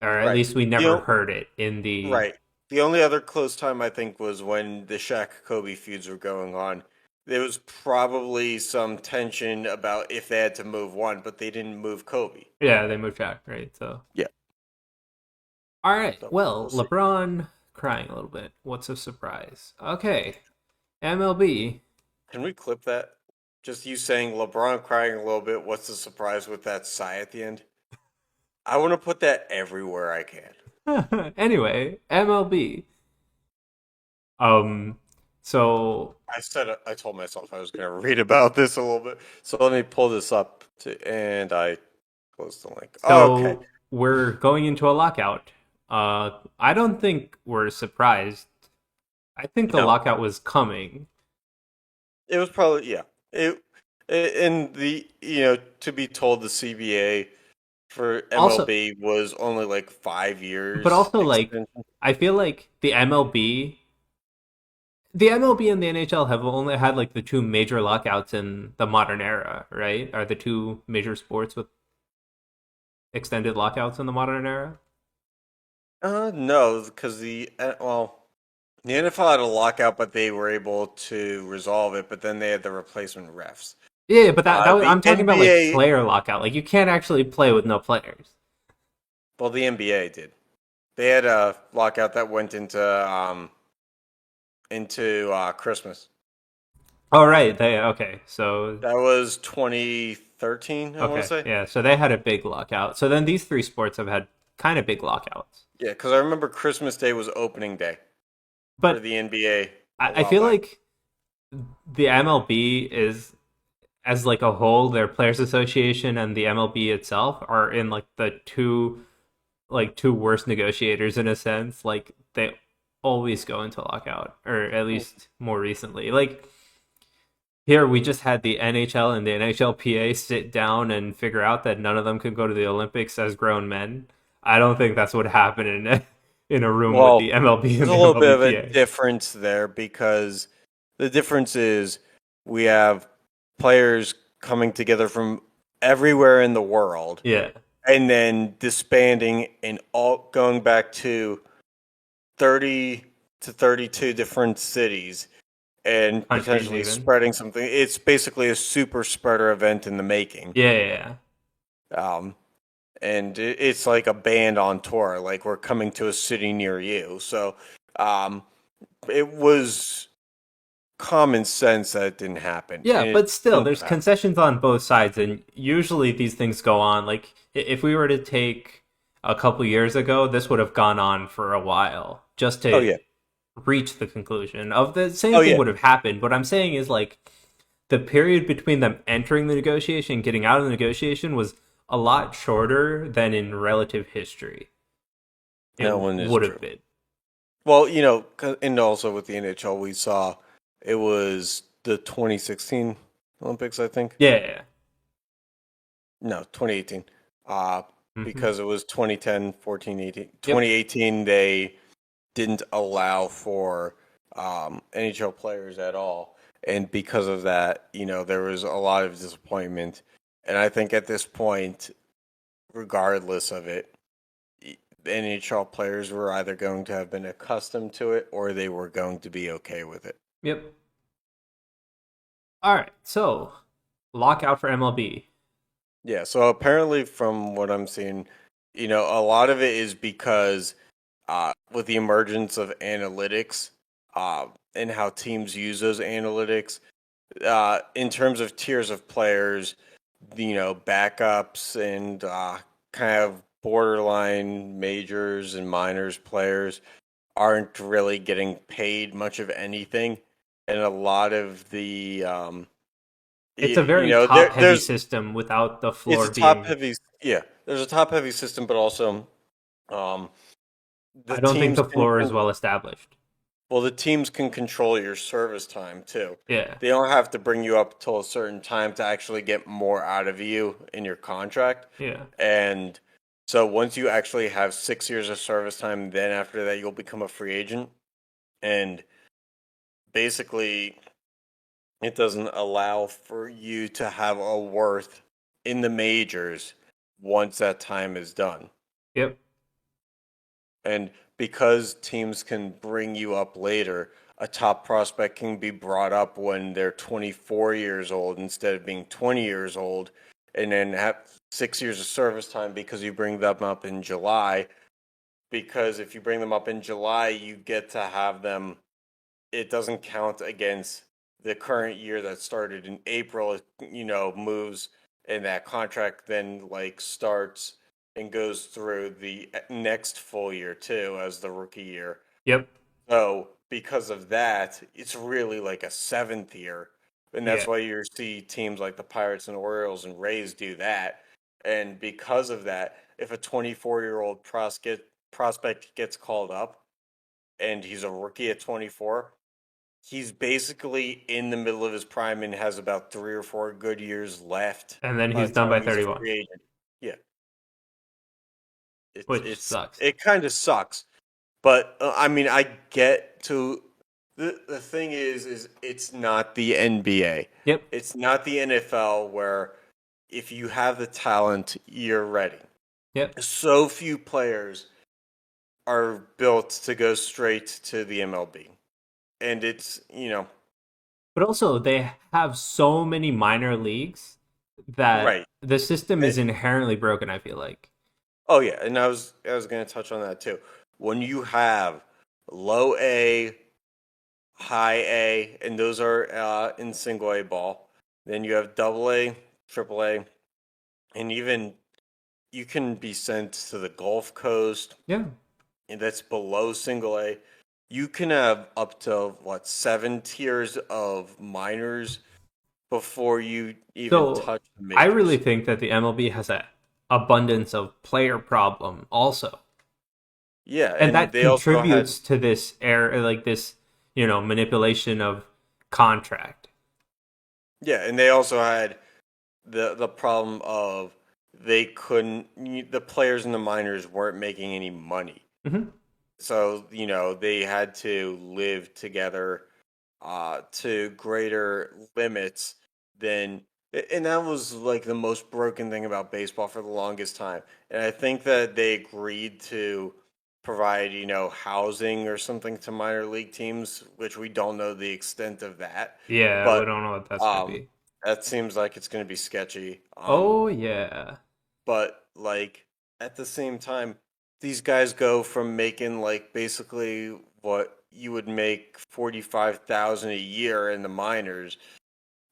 at Right. least we never heard it in the Right. The only other close time I think was when the Shaq Kobe feuds were going on. There was probably some tension about if they had to move one, but they didn't move Kobe. Yeah, they moved Shaq, right? So yeah. All right. So, well, we'll LeBron crying a little bit. What's a surprise? Okay. MLB. Can we clip that? Just you saying LeBron crying a little bit. What's the surprise with that sigh at the end? I want to put that everywhere I can. Anyway, MLB. So I told myself I was going to read about this a little bit. So let me pull this up and I close the link. So okay. We're going into a lockout. I don't think we're surprised. I think the lockout was coming. It was probably and to be told the CBA for MLB was only like 5 years. But also extension. I feel like the MLB and the NHL have only had like the two major lockouts in the modern era, right? Are the two major sports with extended lockouts in the modern era? No, because the NFL had a lockout, but they were able to resolve it. But then they had the replacement refs. Yeah, but I'm talking about like player lockout. Like you can't actually play with no players. Well, the NBA did. They had a lockout that went into Christmas. Oh right, so that was 2013. I want to say. Yeah, so they had a big lockout. So then these three sports have had kind of big lockouts. Yeah, because I remember Christmas Day was opening day for the NBA. I feel like the MLB is, as like a whole, their Players Association and the MLB itself are in like the two worst negotiators in a sense. Like they always go into lockout, or at least more recently. Like here, we just had the NHL and the NHLPA sit down and figure out that none of them could go to the Olympics as grown men. I don't think that's what happened in a room with the MLB and the There's a little bit of a difference there because the difference is we have players coming together from everywhere in the world, Yeah. and then disbanding and all going back to 30 to 32 different cities and Countries potentially even. spreading something. It's basically a super spreader event in the making. Yeah, yeah, Um, and it's like a band on tour, like we're coming to a city near you. So um, it was common sense that it didn't happen, yeah. and it But still, shouldn't there's have happened. concessions on both sides, and usually these things go on. Like if we were to take a couple years ago, this would have gone on for a while just Oh to yeah, reach the conclusion of the same oh thing yeah, would have happened. What I'm saying is like the period between them entering the negotiation and getting out of the negotiation was a lot shorter than in relative history it that one is would have true. been. Well, and also with the NHL, we saw it was the 2016 Olympics, I think. Yeah, yeah, No, 2018. Uh, yeah. because it was 2010, 14, 18. Yep. 2018, they didn't allow for NHL players at all. And because of that, there was a lot of disappointment. And I think at this point, regardless of it, the NHL players were either going to have been accustomed to it or they were going to be okay with it. Yep. All right. So, lockout for MLB. Yeah, so apparently from what I'm seeing, a lot of it is because with the emergence of analytics and how teams use those analytics, in terms of tiers of players, backups and kind of borderline majors and minors players aren't really getting paid much of anything. And a lot of the, It's a very there, top-heavy there's system without the it's floor a top being. heavy, yeah. There's a top heavy system, but also um, the I don't think teams the floor is well established. the teams can control your service time too. Yeah. They don't have to bring you up till a certain time to actually get more out of you in your contract. Yeah. And so once you actually have 6 years of service time, then after that you'll become a free agent. And basically, it doesn't allow for you to have a worth in the majors once that time is done. Yep. And because teams can bring you up later, a top prospect can be brought up when they're 24 years old instead of being 20 years old, and then have 6 years of service time because you bring them up in July. Because if you bring them up in July, you get to have them, it doesn't count against the current year that started in April. It, moves, and that contract then like starts and goes through the next full year too as the rookie year. Yep. So because of that, it's really like a seventh year. And Yeah. that's why you see teams like the Pirates and Orioles and Rays do that. And because of that, if a 24-year-old prospect gets called up and he's a rookie at 24, he's basically in the middle of his prime and has about 3 or 4 good years left And then by he's the done by time he's a 31, free agent. Yeah, which sucks. it kind of sucks, but I mean, I get to the thing is it's not the NBA, Yep. it's not the NFL where if you have the talent, you're ready. Yep. So few players are built to go straight to the MLB, and it's But also, they have so many minor leagues that right. the system Eh, is inherently broken, I feel like. Oh yeah, and I was going to touch on that too. When you have low A, high A, and those are in single A ball, then you have double A, triple A, and even you can be sent to the Gulf Coast, Yeah. and that's below single A. You can have up to 7 tiers of minors before you even So touch the I really majors. think that the MLB has an abundance of player problem also. Yeah, And and that they also had contributes to this error, like this, manipulation of contract. yeah, and they also had the problem of the players and the minors weren't making any money. Hmm. So, they had to live together to greater limits than And that was like the most broken thing about baseball for the longest time. And I think that they agreed to provide, housing or something to minor league teams, which we don't know the extent of that. Yeah, we But don't know what that's gonna um, be. that seems like it's going to be sketchy. Oh yeah. But like at the same time, these guys go from making like basically what you would make 45,000 a year in the minors,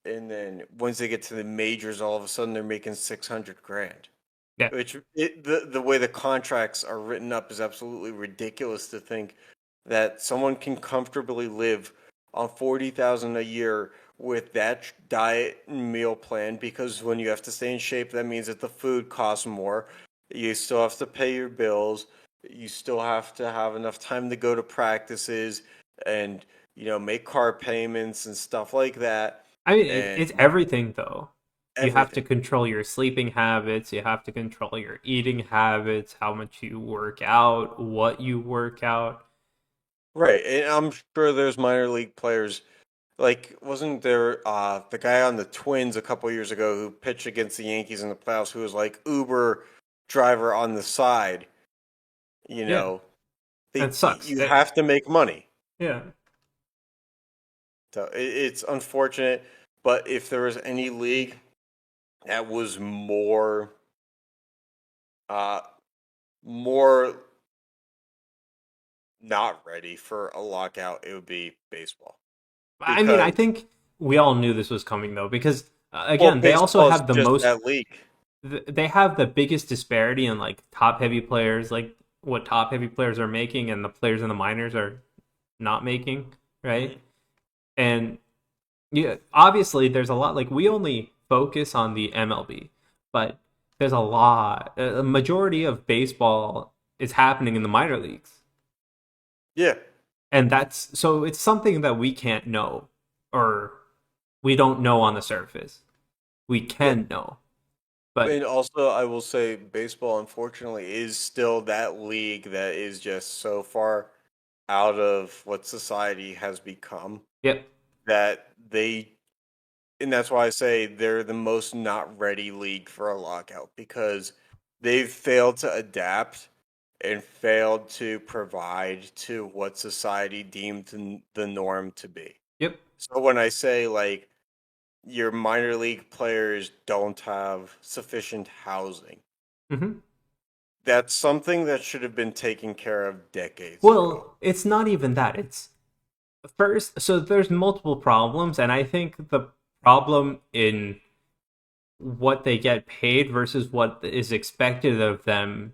and then once they get to the majors, all of a sudden they're making 600 grand. Yeah. Which the way the contracts are written up is absolutely ridiculous to think that someone can comfortably live on 40,000 a year with that diet and meal plan, because when you have to stay in shape, that means that the food costs more. You still have to pay your bills. You still have to have enough time to go to practices and make car payments and stuff like that, I mean, and it's everything though. You have to everything. control your sleeping habits. You have to control your eating habits, how much you work out, what you work out. Right, and I'm sure there's minor league players. Like, wasn't there the guy on the Twins a couple years ago who pitched against the Yankees in the playoffs, who was like Uber driver on the side? You Yeah, know, that sucks. you have to make money. Yeah. So it's unfortunate, but if there was any league that was uh more not ready for a lockout, it would be baseball. I mean, I Because think we all knew this was coming though, because well, again, they also baseball is have the just most. that league. They have the biggest disparity in like top heavy players, like what top heavy players are making, and the players in the minors are not making, right? Mhm. And yeah, obviously there's a lot, like we only focus on the MLB, but there's a lot. A majority of baseball is happening in the minor leagues. Yeah. And that's so it's something that we can't know or we don't know on the surface. We Yeah. can know. But And also, I will say, baseball, unfortunately, is still that league that is just so far out of what society has become yep. that and that's why I say they're the most not ready league for a lockout, because they've failed to adapt and failed to provide to what society deemed the norm to be. Yep. So when I say like your minor league players don't have sufficient housing, Mhm. that's something that should have been taken care of decades ago. Well, it's not even that. It's first, so there's multiple problems, and I think the problem in what they get paid versus what is expected of them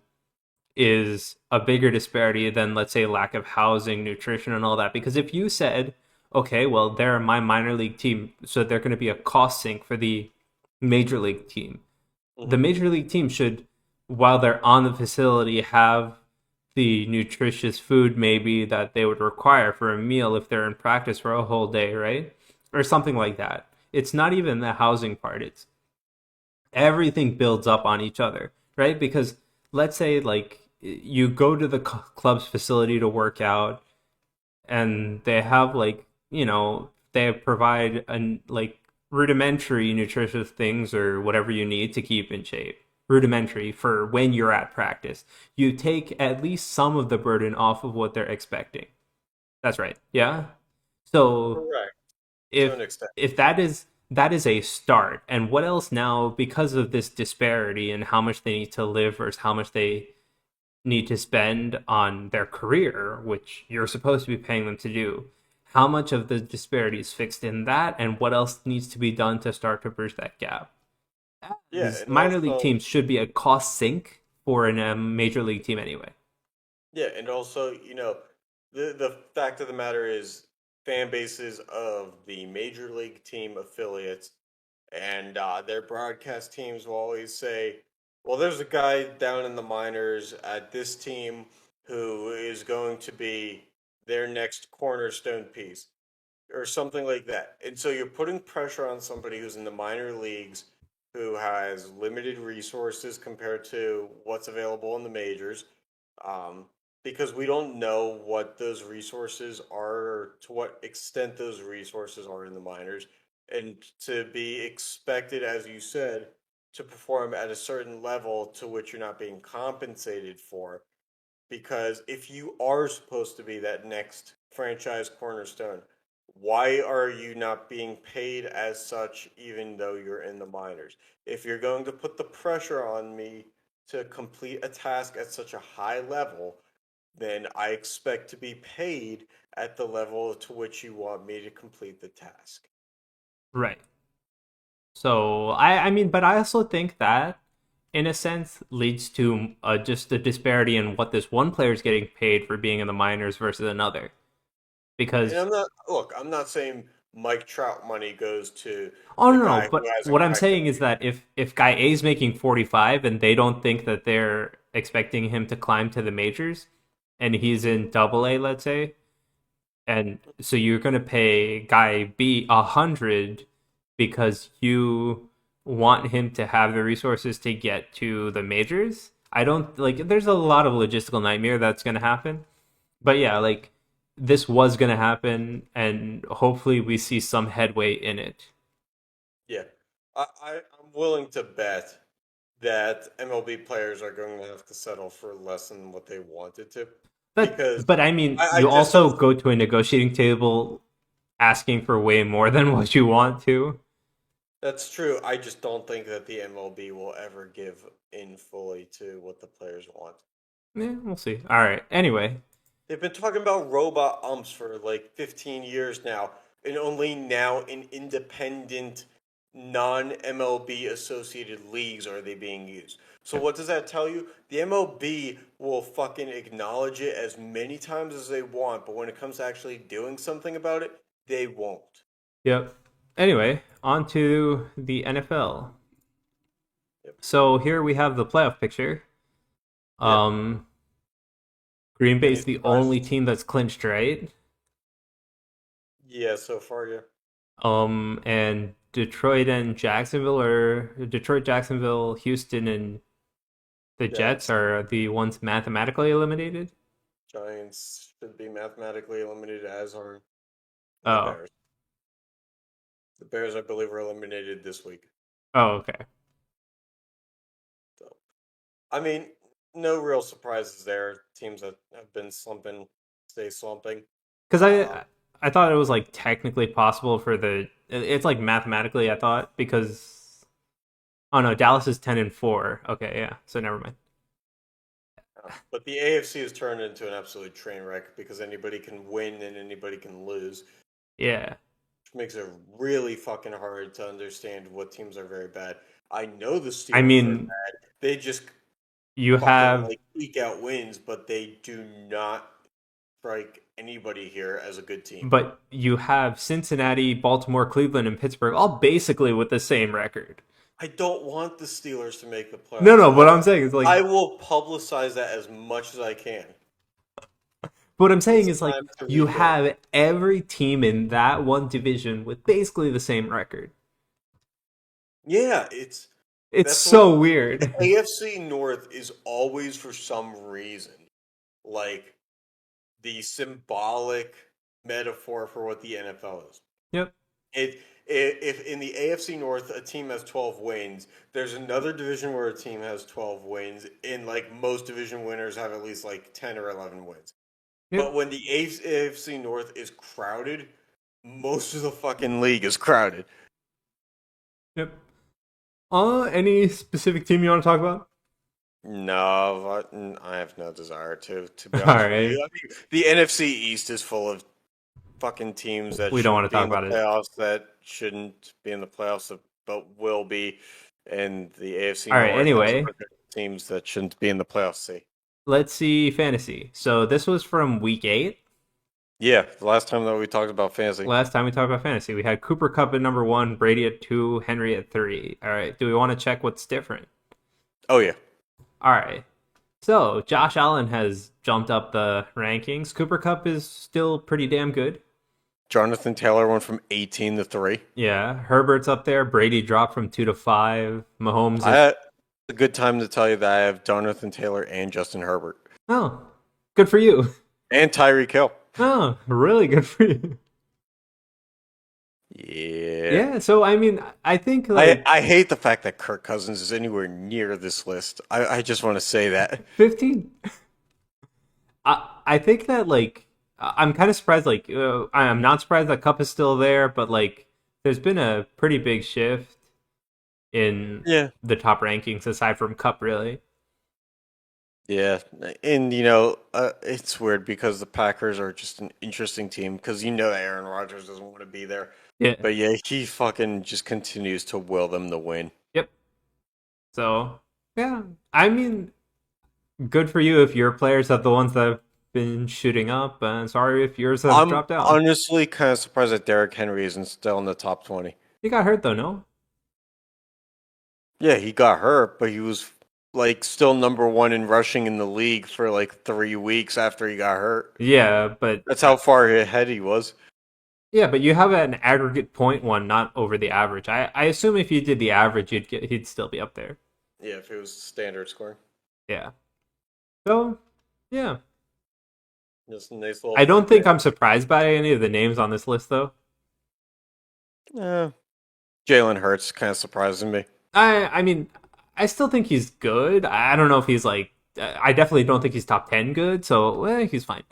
is a bigger disparity than, let's say, lack of housing, nutrition, and all that. Because if you said, okay, well, they're my minor league team, so they're going to be a cost sink for the major league team. The Hmm. major league team should, while they're on the facility, have the nutritious food maybe that they would require for a meal if they're in practice for a whole day, right? Or something like that. It's not even the housing part. It's everything builds up on each other, right? Because let's say like you go to the club's facility to work out and they have like, they provide an like rudimentary nutritious things or whatever you need to keep in shape. Rudimentary for when you're at practice. You take at least some of the burden off of what they're expecting. That's right. Yeah. So Correct. To if an extent. that is a start, and what else now because of this disparity and how much they need to live versus how much they need to spend on their career, which you're supposed to be paying them to do, how much of the disparity is fixed in that, and what else needs to be done to start to bridge that gap? Yeah, As and minor league also teams should be a cost sink for a major league team anyway. yeah, and also, the fact of the matter is fan bases of the major league team affiliates and their broadcast teams will always say, well, there's a guy down in the minors at this team who is going to be their next cornerstone piece or something like that. And so you're putting pressure on somebody who's in the minor leagues who has limited resources compared to what's available in the majors, um, because we don't know what those resources are or to what extent those resources are in the minors. and to be expected, as you said, to perform at a certain level to which you're not being compensated for. Because if you are supposed to be that next franchise cornerstone, why are you not being paid as such even though you're in the minors? If you're going to put the pressure on me to complete a task at such a high level, then I expect to be paid at the level to which you want me to complete the task. Right. So I mean, but I also think that, in a sense, leads to just a disparity in what this one player is getting paid for being in the minors versus another. And Because I'm not saying Mike Trout money goes to oh the no, no, guy who but hasn't what I'm cracked the saying is that if guy A is making 45 and they don't think that they're expecting him to climb to the majors, and he's in Double A, let's say, and so you're gonna pay guy B 100 because you want him to have the resources to get to the majors. I don't like. There's a lot of logistical nightmare that's gonna happen, but yeah, like this was gonna happen, and hopefully we see some headway in it. Yeah. I'm willing to bet that MLB players are going to have to settle for less than what they wanted to because But I mean, I you just also don't. go to a negotiating table asking for way more than what you want to. That's true. I just don't think that the MLB will ever give in fully to what the players want. Yeah, we'll see. All right. Anyway, They've been talking about robot umps for like 15 years now, and only now in independent, non MLB associated leagues are they being used. So, what does that tell you? The MLB will fucking acknowledge it as many times as they want, but when it comes to actually doing something about it, they won't. yep. Anyway, on to the NFL. Yep. So here we have the playoff picture. Yeah. Um, Green Any Bay's the only surprises? team that's clinched, right? Yeah, so far, yeah. And Detroit and Jacksonville, or Detroit, Jacksonville, Houston, and the Jets Giants. are the ones mathematically eliminated. Giants should be mathematically eliminated, as are the Oh, Bears. The Bears, I believe, are eliminated this week. oh, okay. So, I mean, no real surprises there. Teams that have been slumping stay slumping. Because Um, I thought it was like technically possible for the. It's like mathematically, I thought, because oh no, Dallas is 10-4. Okay, yeah. So never mind. but the AFC has turned into an absolute train wreck because anybody can win and anybody can lose, Yeah. which makes it really fucking hard to understand what teams are very bad. I know the I Steelers are mean, bad. They just you fucking have, like eke out wins, but they do not strike anybody here as a good team. but you have Cincinnati, Baltimore, Cleveland, and Pittsburgh all basically with the same record. I don't want the Steelers to make the No, playoffs. no. What I'm saying is I like, will publicize that as much as I can. what I'm saying It's is like, time to you rebuild. have every team in that one division with basically the same record. Yeah, It's that's what so the weird. AFC North is always for some reason like the symbolic metaphor for what the NFL is. Yep. If in the AFC North a team has 12 wins, there's another division where a team has 12 wins, and like most division winners have at least like 10 or 11 wins. But Yep. when the AFC North is crowded, most of the fucking league is crowded. Yep. Any specific team you want to talk about? No, I have no desire to be All honest with right. you. I mean, the NFC East is full of fucking teams that We don't want shouldn't to be talk in the about it. playoffs, that shouldn't be in the playoffs, but will be. And the AFC All right. North has a Anyway, bunch of teams that shouldn't be in the playoffs. See, let's see fantasy. So this was from week 8. yeah, the last time that we talked about fantasy. Last time we talked about fantasy, we had Cooper Cup at number 1, Brady at 2, Henry at 3. All right. Do we want to check what's different? Oh yeah, All right. So Josh Allen has jumped up the rankings. Cooper Cup is still pretty damn good. Jonathan Taylor went from 18 to 3. Yeah. Herbert's up there. Brady dropped from 2 to 5. Mahomes I is. had a good time to tell you that I have Jonathan Taylor and Justin Herbert Oh, good for you. and Tyreek Hill. Oh, really good for you. Yeah. Yeah, so I mean, I think I, like I hate the fact that Kirk Cousins is anywhere near this list. I just want to say that. 15. I think that like I'm kind of surprised. Like I'm not surprised that Cup is still there, but like there's been a pretty big shift in Yeah. the top rankings aside from Cup, really. Yeah. And, it's weird because the Packers are just an interesting team because that Aaron Rodgers doesn't want to be there. Yeah. But yeah, he fucking just continues to will them to win. Yep. So yeah, I mean, good for you if your players are the ones that have been shooting up, and sorry if yours have I'm dropped down. honestly kind of surprised that Derrick Henry isn't still in the top 20. You got hurt though, no? Yeah, he got hurt, but he was like still number one in rushing in the league for like 3 weeks after he got hurt. Yeah, but That's how far ahead he was. yeah, but you have an aggregate point one, not over the average. I assume if you did the average, he'd still be up there. Yeah, if it was standard scoring. Yeah. So yeah, Just a nice little I don't think tidbit. I'm surprised by any of the names on this list though. Yeah. Jalen Hurts kind of surprising me. I mean, I still think he's good. I don't know if he's like. I definitely don't think he's top 10 good. So he's fine.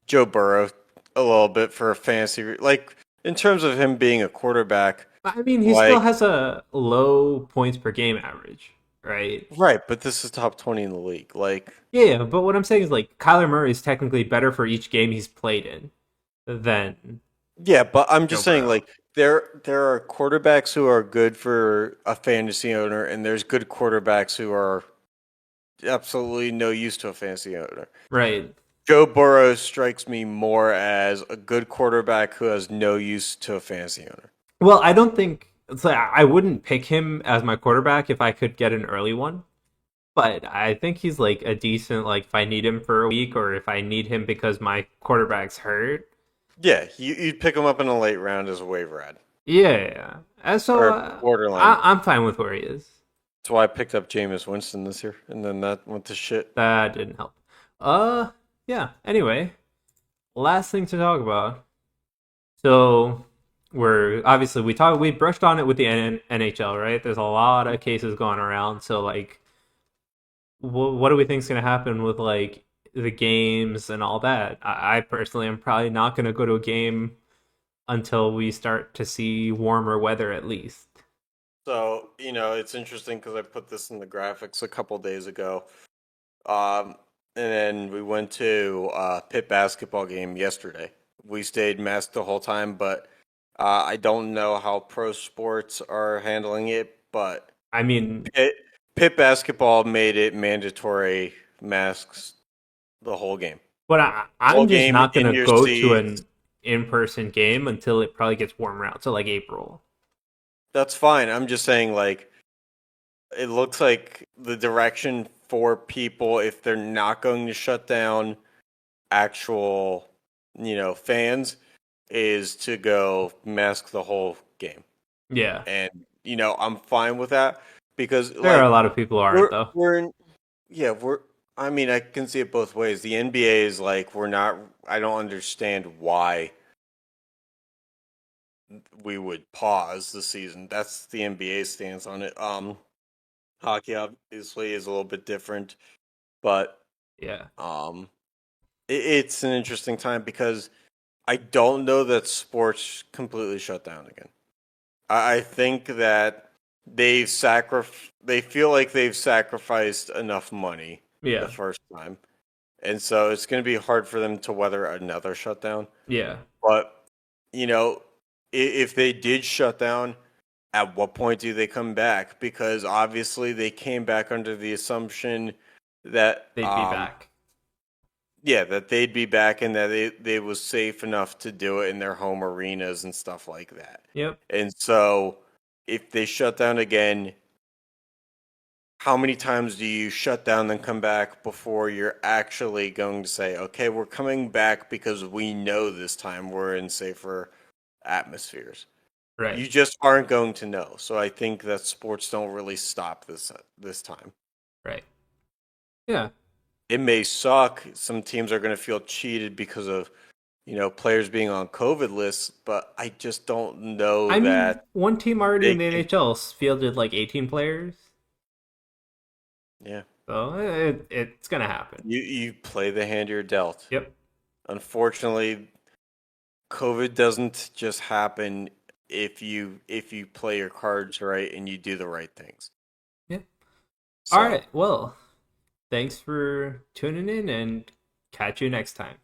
Joe Burrow, a little bit for a fantasy. Like, in terms of him being a quarterback, I mean, he still like, has a low points per game average, right? right, but this is top 20 in the league. Like, Yeah, but what I'm saying is like Kyler Murray is technically better for each game he's played in than yeah, but I'm Joe just saying, Burrow. like, there are quarterbacks who are good for a fantasy owner, and there's good quarterbacks who are absolutely no use to a fantasy owner. Right. Joe Burrow strikes me more as a good quarterback who has no use to a fantasy owner. Well, I don't think it's like I wouldn't pick him as my quarterback if I could get an early one. But I think he's like a decent like if I need him for a week or if I need him because my quarterback's hurt. Yeah, you'd pick him up in a late round as a waiver ad Yeah. And so or borderline. I'm fine with where he is. That's why I picked up Jameis Winston this year, and then that went to shit. That didn't help. Yeah. Anyway, last thing to talk about. So we're obviously we brushed on it with the NHL, right? There's a lot of cases going around. So like, what do we think is going to happen with like the games and all that? I personally am probably not going to go to a game until we start to see warmer weather at least. So it's interesting because I put this in the graphics a couple days ago, and then we went to a Pitt basketball game yesterday. We stayed masked the whole time, but I don't know how pro sports are handling it, but I mean, Pitt basketball made it mandatory masks the whole game. but Whole I'm just game not in gonna your go to an seats. in-person game until it probably gets warmer out, so like April. That's fine. I'm just saying, like, it looks like the direction for people, if they're not going to shut down actual, fans, is to go mask the whole game. Yeah, And, I'm fine with that because, there are a like, lot of people who aren't though. we're in, yeah, I mean, I can see it both ways. The NBA is like, I don't understand why we would pause the season. That's the NBA stance on it. Hockey obviously is a little bit different, but Yeah, um, it's an interesting time because I don't know that sports completely shut down again. I think that they feel like they've sacrificed enough money the yeah, first time, and so it's going to be hard for them to weather another shutdown. yeah. But you know, if they did shut down, at what point do they come back? Because obviously they came back under the assumption that They'd be back. yeah, that they'd be back and that they was safe enough to do it in their home arenas and stuff like that. Yep. And so if they shut down again, how many times do you shut down then come back before you're actually going to say, okay, we're coming back because we know this time we're in safer atmospheres? Right. You just aren't going to know. So I think that sports don't really stop this time. Right. Yeah. It may suck. Some teams are going to feel cheated because of, players being on COVID lists, but I just don't know I mean, that one team already in they the can. NHL fielded like 18 players, Yeah, so it's gonna happen. you play the hand you're dealt. Yep. Unfortunately, COVID doesn't just happen if you play your cards right and you do the right things. Yep. All So. right. Well, thanks for tuning in, and catch you next time.